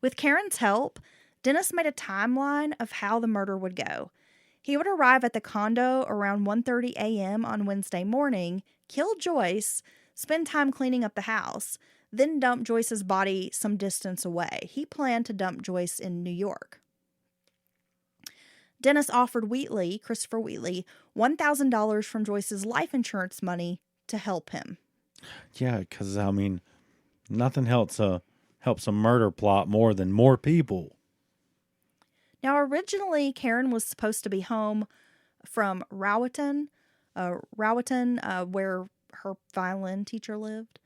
With Karin's help, Dennis made a timeline of how the murder would go. He would arrive at the condo around 1:30 a.m. on Wednesday morning, kill Joyce, spend time cleaning up the house, then dump Joyce's body some distance away. He planned to dump Joyce in New York. Dennis offered Christopher Wheatley, $1,000 from Joyce's life insurance money to help him. Yeah, because, nothing helps a murder plot more than more people. Now, originally, Karin was supposed to be home from Rowatton, where her violin teacher lived.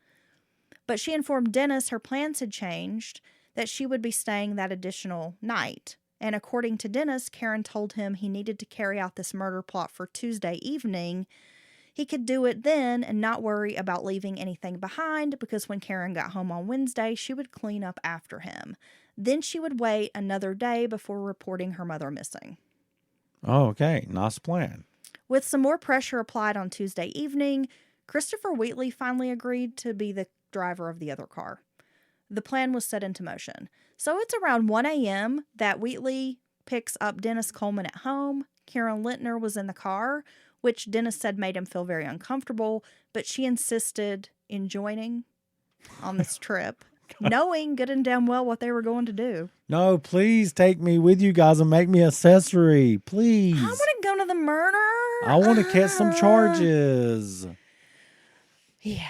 But she informed Dennis her plans had changed, that she would be staying that additional night. And according to Dennis, Karin told him he needed to carry out this murder plot for Tuesday evening. He could do it then and not worry about leaving anything behind, because when Karin got home on Wednesday, she would clean up after him. Then she would wait another day before reporting her mother missing. Oh, okay. Nice plan. With some more pressure applied on Tuesday evening, Christopher Wheatley finally agreed to be the driver of the other car. The plan was set into motion. So it's around 1 a.m. that Wheatley picks up Dennis Coleman at home. Karen Lintner was in the car, which Dennis said made him feel very uncomfortable, but she insisted in joining on this trip, knowing good and damn well what they were going to do. No, please take me with you guys and make me accessory. Please. I want to go to the murder. I want to catch some charges. Yeah.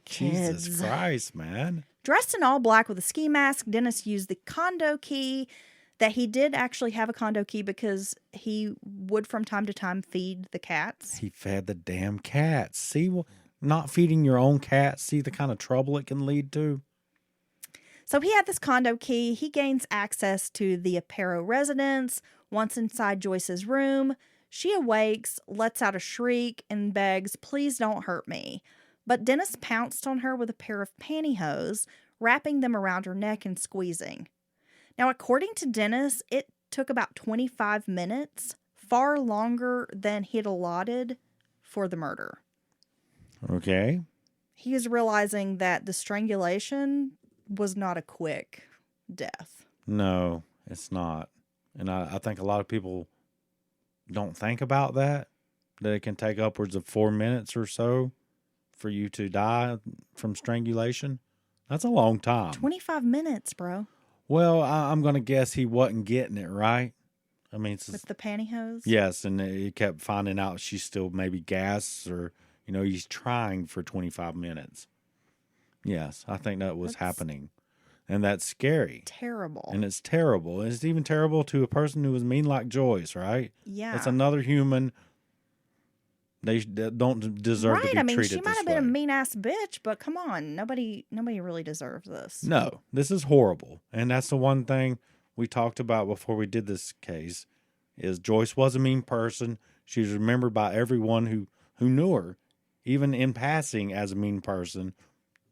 Jesus Kids. Christ, man. Dressed in all black with a ski mask, Dennis used the condo key. That he did actually have a condo key because he would from time to time feed the cats. He fed the damn cats. See, not feeding your own cats, see the kind of trouble it can lead to? So he had this condo key. He gains access to the Aparo residence. Once inside Joyce's room, she awakes, lets out a shriek, and begs, please don't hurt me. But Dennis pounced on her with a pair of pantyhose, wrapping them around her neck and squeezing. Now, according to Dennis, it took about 25 minutes, far longer than he'd allotted for the murder. Okay. He is realizing that the strangulation was not a quick death. No, it's not. And I think a lot of people don't think about that it can take upwards of 4 minutes or so for you to die from strangulation. That's a long time. 25 minutes, bro. Well, I'm going to guess he wasn't getting it, right? With the pantyhose? Yes, and he kept finding out she still maybe gasps or, he's trying for 25 minutes. Yes, I think that's happening. And that's scary. Terrible. And it's terrible. It's even terrible to a person who was mean like Joyce, right? Yeah. It's another human. They don't deserve to be treated this way. She might have been a mean-ass bitch, but come on. Nobody really deserves this. No, this is horrible. And that's the one thing we talked about before we did this case, is Joyce was a mean person. She was remembered by everyone who knew her, even in passing, as a mean person.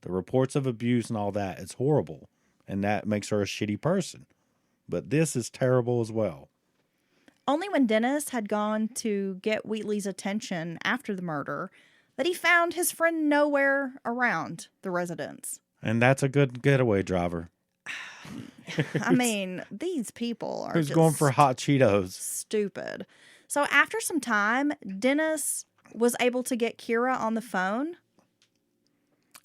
The reports of abuse and all that, it's horrible. And that makes her a shitty person. But this is terrible as well. Only when Dennis had gone to get Wheatley's attention after the murder that he found his friend nowhere around the residence. And that's a good getaway driver. These people are Who's just going for hot Cheetos? Stupid. So after some time, Dennis was able to get Kira on the phone.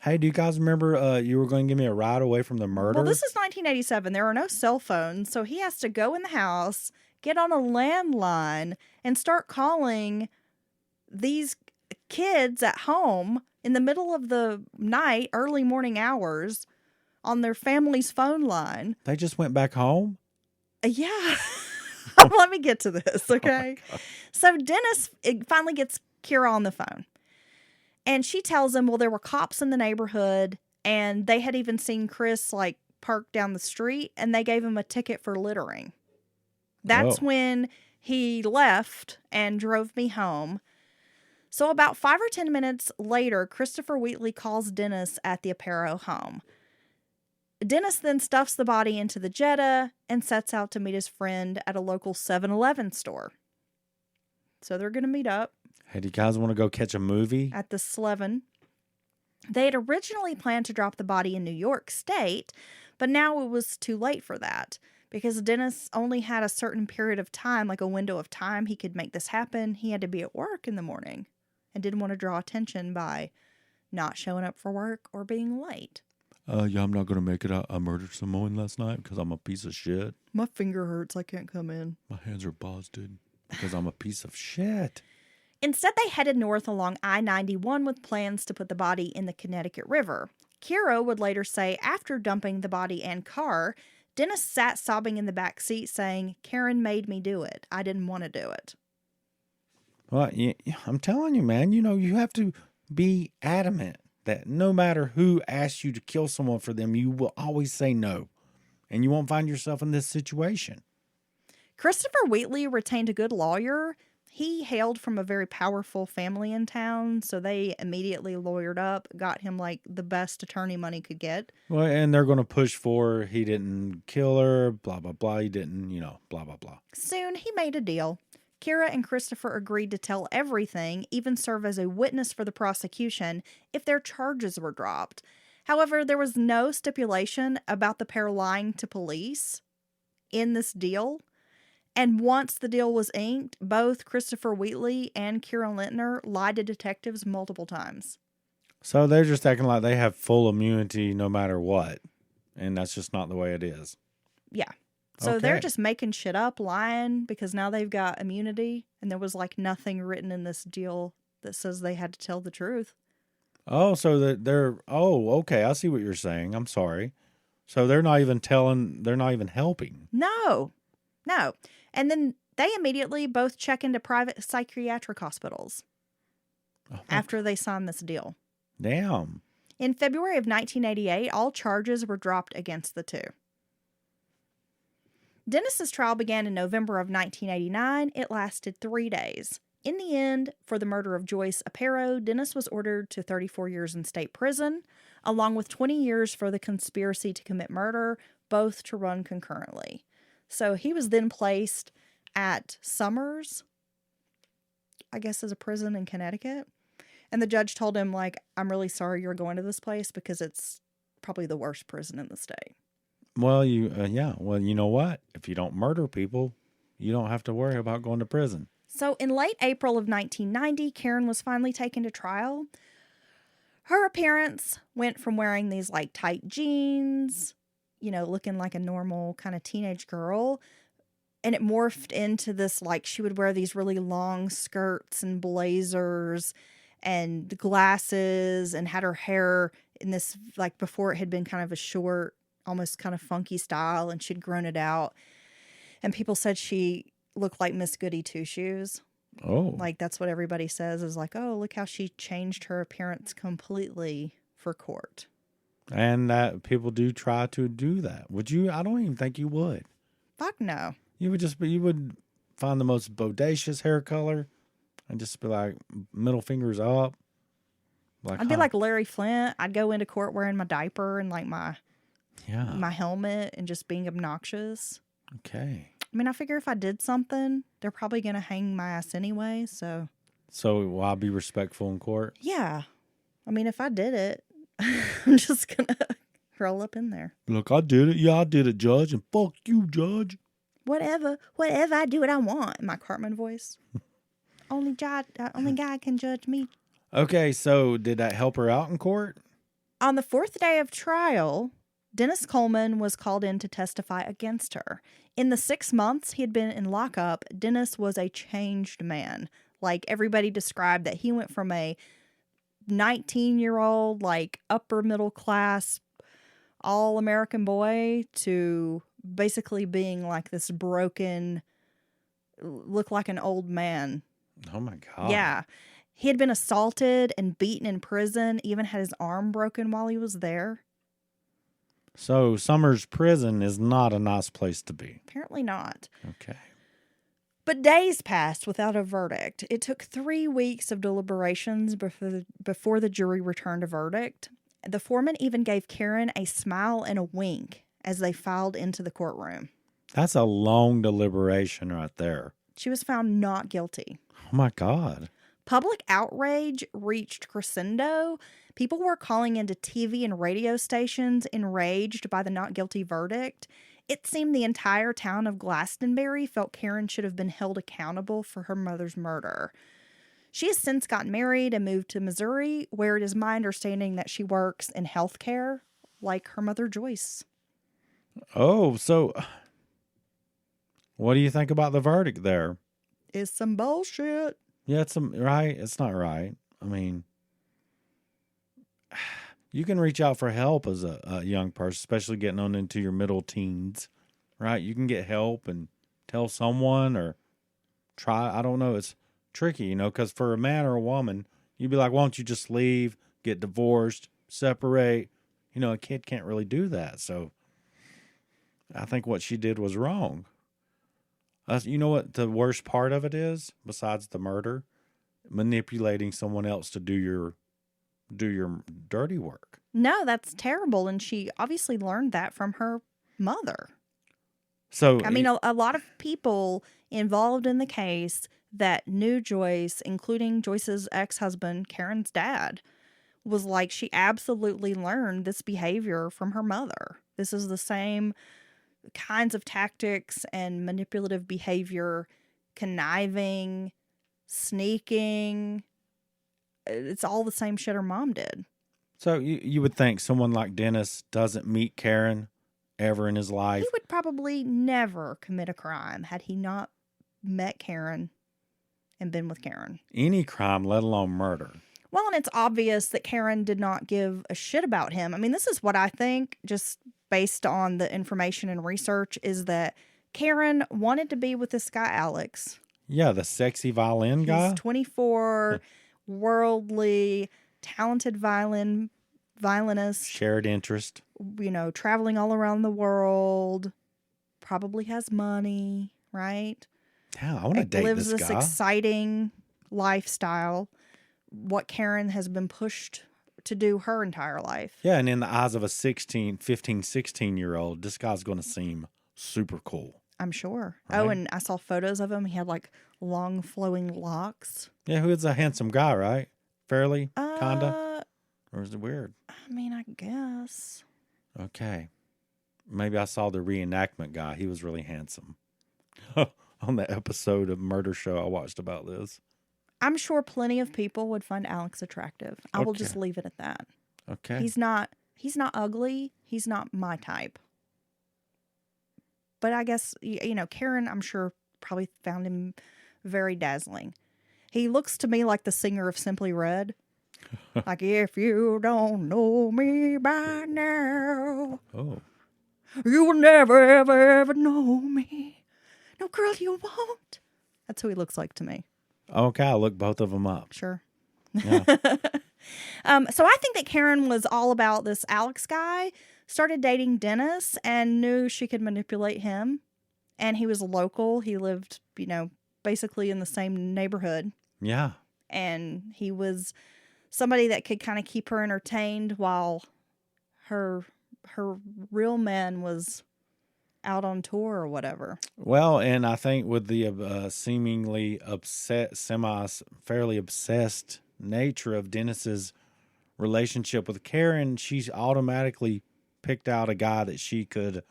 Hey, do you guys remember you were going to give me a ride away from the murder? Well, this is 1987. There are no cell phones, so he has to go in the house, get on a landline, and start calling these kids at home in the middle of the night, early morning hours, on their family's phone line. They just went back home? Yeah. Let me get to this, okay? So Dennis finally gets Kira on the phone. And she tells him, well, there were cops in the neighborhood, And they had even seen Chris like park down the street, and they gave him a ticket for littering. That's Oh. when he left and drove me home. So about 5 or 10 minutes later, Christopher Wheatley calls Dennis at the Aparo home. Dennis then stuffs the body into the Jetta and sets out to meet his friend at a local 7-Eleven store. So they're going to meet up Hey, do you guys want to go catch a movie? at the Slevin. They had originally planned to drop the body in New York State, but now it was too late for that because Dennis only had a certain period of time, like a window of time he could make this happen. He had to be at work in the morning and didn't want to draw attention by not showing up for work or being late. Yeah, I'm not going to make it. I murdered someone last night because I'm a piece of shit. My finger hurts. I can't come in. My hands are busted because I'm a piece of shit. Instead, they headed north along I-91 with plans to put the body in the Connecticut River. Kira would later say after dumping the body and car, Dennis sat sobbing in the back seat saying, "Karin made me do it. I didn't want to do it." Well, I'm telling you, man, you have to be adamant that no matter who asks you to kill someone for them, you will always say no. And you won't find yourself in this situation. Christopher Wheatley retained a good lawyer. He hailed from a very powerful family in town, so they immediately lawyered up, got him like the best attorney money could get. Well, and they're going to push for he didn't kill her, blah, blah, blah. He didn't, blah, blah, blah. Soon he made a deal. Kira and Christopher agreed to tell everything, even serve as a witness for the prosecution if their charges were dropped. However, there was no stipulation about the pair lying to police in this deal. And once the deal was inked, both Christopher Wheatley and Kira Lintner lied to detectives multiple times. So they're just acting like they have full immunity no matter what. And that's just not the way it is. Yeah. So they're Okay. just making shit up, lying, because now they've got immunity. And there was like nothing written in this deal that says they had to tell the truth. Oh, so that okay. I see what you're saying. I'm sorry. So they're not even helping. No. And then they immediately both check into private psychiatric hospitals after they signed this deal. Damn. In February of 1988, all charges were dropped against the two. Dennis's trial began in November of 1989. It lasted 3 days. In the end, for the murder of Joyce Aparo, Dennis was ordered to 34 years in state prison, along with 20 years for the conspiracy to commit murder, both to run concurrently. So he was then placed at Summers, I guess, as a prison in Connecticut. And the judge told him, like, "I'm really sorry you're going to this place because it's probably the worst prison in the state." Well, Well, you know what? If you don't murder people, you don't have to worry about going to prison. So in late April of 1990, Karin was finally taken to trial. Her appearance went from wearing these like tight jeans, looking like a normal kind of teenage girl, and it morphed into this, like, she would wear these really long skirts and blazers and glasses and had her hair in this, like, before it had been kind of a short, almost kind of funky style, and she'd grown it out. And people said she looked like Miss Goody Two-Shoes. Oh. Like, that's what everybody says is like, oh, look how she changed her appearance completely for court. And that people do try to do that. Would you? I don't even think you would. Fuck no. You would find the most bodacious hair color and just be like, middle fingers up. I'd be like Larry Flint. I'd go into court wearing my diaper and like my helmet and just being obnoxious. Okay. I mean, I figure if I did something, they're probably going to hang my ass anyway, so. So will I be respectful in court? Yeah. I mean, if I did it, I'm just going to roll up in there. Look, I did it. Yeah, I did it, Judge. And fuck you, Judge. Whatever, I do what I want in my Cartman voice. Only God can judge me. Okay, so did that help her out in court? On the 4th day of trial, Dennis Coleman was called in to testify against her. In the 6 months he had been in lockup, Dennis was a changed man. Like, everybody described that he went from a 19-year-old, like, upper middle class, all-American boy to basically being like this broken, look like an old man. Oh, my God. Yeah. He had been assaulted and beaten in prison, even had his arm broken while he was there. So Summers Prison is not a nice place to be. Apparently not. Okay. But days passed without a verdict. It took 3 weeks of deliberations before the jury returned a verdict. The foreman even gave Karin a smile and a wink as they filed into the courtroom. That's a long deliberation right there. She was found not guilty. Oh, my God. Public outrage reached crescendo. People were calling into TV and radio stations enraged by the not guilty verdict. It seemed the entire town of Glastonbury felt Karin should have been held accountable for her mother's murder. She has since gotten married and moved to Missouri, where it is my understanding that she works in healthcare, like her mother Joyce. Oh, so what do you think about the verdict there? It's some bullshit. Yeah, right. It's not right. I mean, you can reach out for help as a young person, especially getting on into your middle teens, right? You can get help and tell someone or try. I don't know. It's tricky, because for a man or a woman, you'd be like, why don't you just leave, get divorced, separate? A kid can't really do that. So I think what she did was wrong. You know what the worst part of it is, besides the murder? Manipulating someone else to do your dirty work. No, that's terrible. And she obviously learned that from her mother. So I mean, a lot of people involved in the case that knew Joyce, including Joyce's ex-husband, Karin's dad, was like, she absolutely learned this behavior from her mother. This is the same kinds of tactics and manipulative behavior, conniving, sneaking. It's all the same shit her mom did. So you would think someone like Dennis doesn't meet Karin ever in his life. He would probably never commit a crime had he not met Karin and been with Karin. Any crime, let alone murder. Well, and it's obvious that Karin did not give a shit about him. I mean, this is what I think, just based on the information and research, is that Karin wanted to be with this guy, Alex. Yeah, the sexy violin guy. He's 24, worldly, talented violinist. Shared interest. Traveling all around the world. Probably has money, right? Yeah, I want to date lives this this guy. Exciting lifestyle. What Karin has been pushed to do her entire life. Yeah, and in the eyes of a 15, 16-year-old, this guy's going to seem super cool. I'm sure. Right? Oh, and I saw photos of him. He had like long flowing locks. Yeah, who's a handsome guy, right? Fairly, kinda? Or is it weird? I mean, I guess. Okay. Maybe I saw the reenactment guy. He was really handsome. On the episode of Murder Show I watched about this. I'm sure plenty of people would find Alex attractive. I will just leave it at that. Okay. He's not ugly. He's not my type. But I guess, Karin, I'm sure, probably found him very dazzling. He looks to me like the singer of Simply Red. Like, if you don't know me by now, you will never, ever, ever know me. No, girl, you won't. That's who he looks like to me. Okay, I'll look both of them up. Sure. Yeah. So I think that Karin was all about this Alex guy, started dating Dennis, and knew she could manipulate him. And he was local. He lived, basically in the same neighborhood. Yeah. And he was somebody that could kind of keep her entertained while her real man was out on tour or whatever. Well, and I think with the seemingly fairly obsessed nature of Dennis's relationship with Karin, she's automatically picked out a guy that she could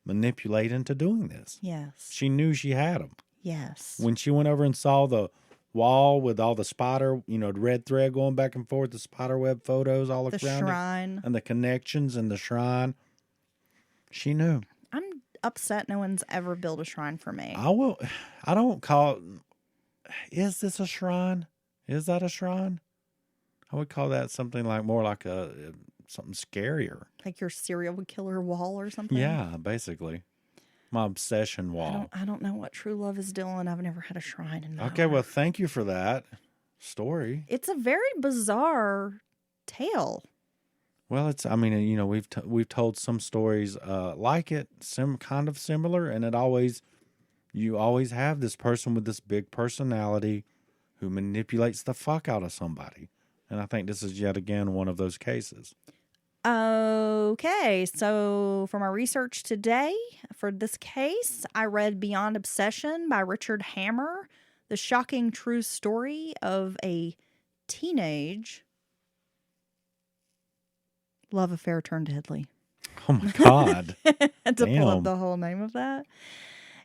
manipulate into doing this. Yes. She knew she had him. Yes. When she went over and saw the wall with all the spider, the red thread going back and forth, the spider web photos all around shrine. it, and the connections and the shrine, she knew. I'm upset no one's ever built a shrine for me. I don't call it, is this a shrine? Is that a shrine? I would call that something more like something scarier. Like your serial killer wall or something? Yeah, basically. My obsession wall. I don't know what true love is, Dylan. I've never had a shrine in my Okay, life. well, thank you for that. story. It's a very bizarre tale. Well, I mean, you know, we've told some stories like it, kind of similar, and you always have this person with this big personality who manipulates the fuck out of somebody. And I think this is yet again one of those cases. Okay, so for my research today for this case, I read Beyond Obsession by Richard Hammer, the shocking true story of a teenage love affair turned deadly. Oh my God. I had to pull up Damn. the whole name of that.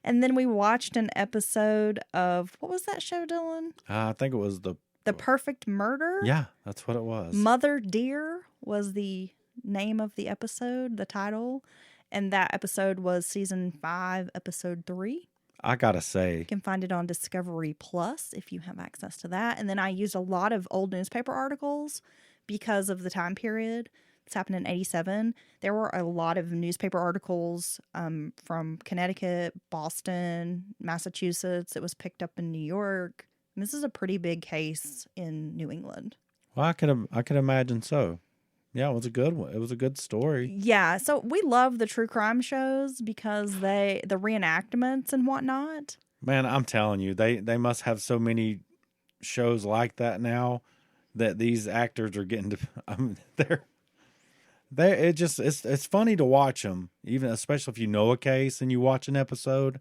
And then we watched an episode of, what was that show, Dylan? I think it was The Perfect Murder? Yeah, that's what it was. Mother Dear was the name of the episode, the title. And that episode was season 5, episode 3. I gotta say, You can find it on Discovery Plus if you have access to that. And then I used a lot of old newspaper articles because of the time period. This happened in 87. There were a lot of newspaper articles from Connecticut, Boston, Massachusetts. It was picked up in New York. And this is a pretty big case in New England. well, I could imagine so. Yeah, it was a good one. It was a good story. Yeah, so we love the true crime shows because the reenactments and whatnot. Man, I'm telling you, they must have so many shows like that now that these actors are getting to. I mean, it's funny to watch them, even especially if you know a case and you watch an episode.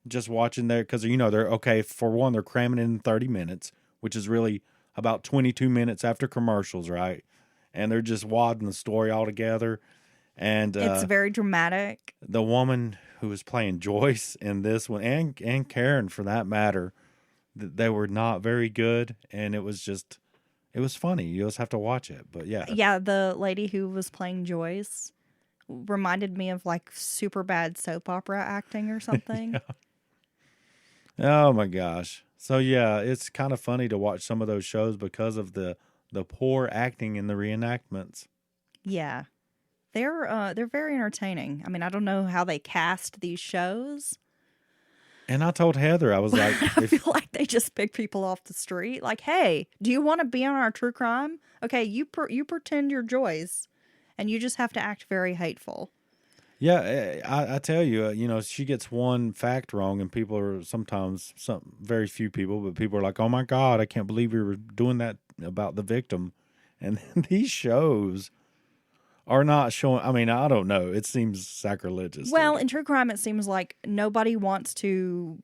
Just watching there because you know they're okay. For one, they're cramming in 30 minutes, which is really about 22 minutes after commercials, right? And they're just wadding the story all together. And It's very dramatic. the woman who was playing Joyce in this one, and Karin for that matter, they were not very good, and it was funny. You just have to watch it. But yeah, Yeah, the lady who was playing Joyce reminded me of like super bad soap opera acting or something. oh my gosh. So yeah, it's kind of funny to watch some of those shows because of the poor acting in the reenactments. Yeah. They're very entertaining. I mean, I don't know how they cast these shows. And I told Heather, I was like, I feel like they just pick people off the street. Like, hey, do you want to be on our true crime? Okay, you pretend you're Joyce, and you just have to act very hateful. yeah, I tell you, you know, she gets one fact wrong, and people are sometimes very few people, but people are like, "Oh my God, I can't believe you were doing that about the victim." And these shows are not showing. I mean, I don't know. It seems sacrilegious. Well, in true crime, it seems like nobody wants to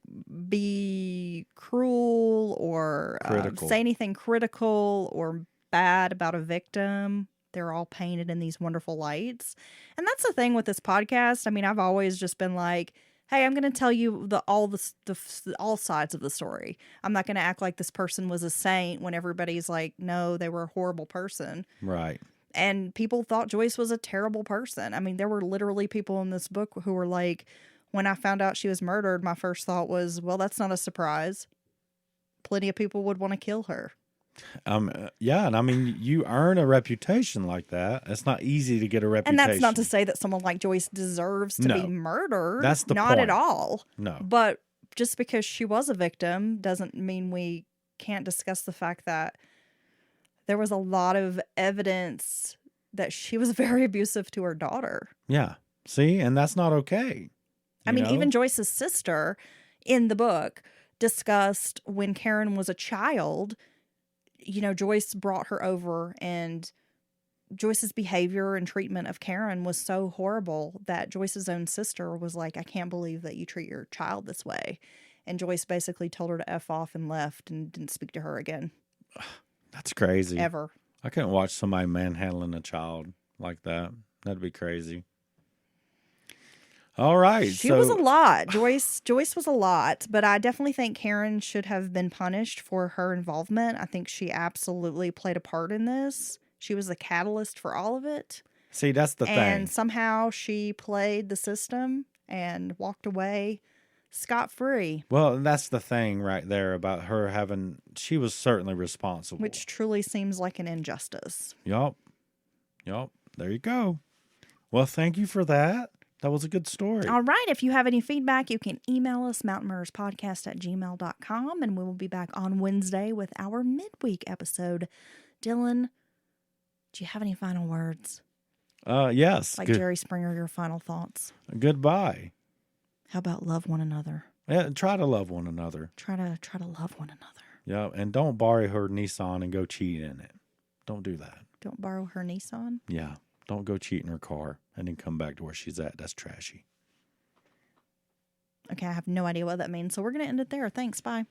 be cruel or Critical. say anything critical or bad about a victim. They're all painted in these wonderful lights. And that's the thing with this podcast. I mean, I've always just been like, hey, I'm going to tell you all sides of the story. I'm not going to act like this person was a saint when everybody's like, no, they were a horrible person. Right. And people thought Joyce was a terrible person. I mean, there were literally people in this book who were like, when I found out she was murdered, my first thought was, well, that's not a surprise. Plenty of people would want to kill her. Yeah, and I mean, you earn a reputation like that. It's not easy to get a reputation. And that's not to say that someone like Joyce deserves to be murdered. That's the not point. at all. No. But just because she was a victim doesn't mean we can't discuss the fact that there was a lot of evidence that she was very abusive to her daughter. Yeah. See, and that's not okay. I mean, even Joyce's sister in the book discussed when Karin was a child, you know, Joyce brought her over, and Joyce's behavior and treatment of Karin was so horrible that Joyce's own sister was like, I can't believe that you treat your child this way. And Joyce basically told her to F off and left and didn't speak to her again. That's crazy. Ever. I couldn't watch somebody manhandling a child like that. That'd be crazy. All right. She was a lot. Joyce was a lot, but I definitely think Karin should have been punished for her involvement. I think she absolutely played a part in this. She was the catalyst for all of it. See, that's the thing. And somehow she played the system and walked away scot-free. Well, that's the thing right there about her she was certainly responsible. Which truly seems like an injustice. Yup. There you go. Well, thank you for that. That was a good story. All right. If you have any feedback, you can email us, mountainmurderspodcast@gmail.com, and we will be back on Wednesday with our midweek episode. Dylan, do you have any final words? Yes. Like Jerry Springer, your final thoughts? Goodbye. How about love one another? Yeah, try to love one another. Try to love one another. Yeah, and don't borrow her Nissan and go cheat in it. Don't do that. Don't borrow her Nissan. Yeah, don't go cheat in her car and then come back to where she's at. That's trashy. Okay, I have no idea what that means, so we're going to end it there. Thanks. Bye.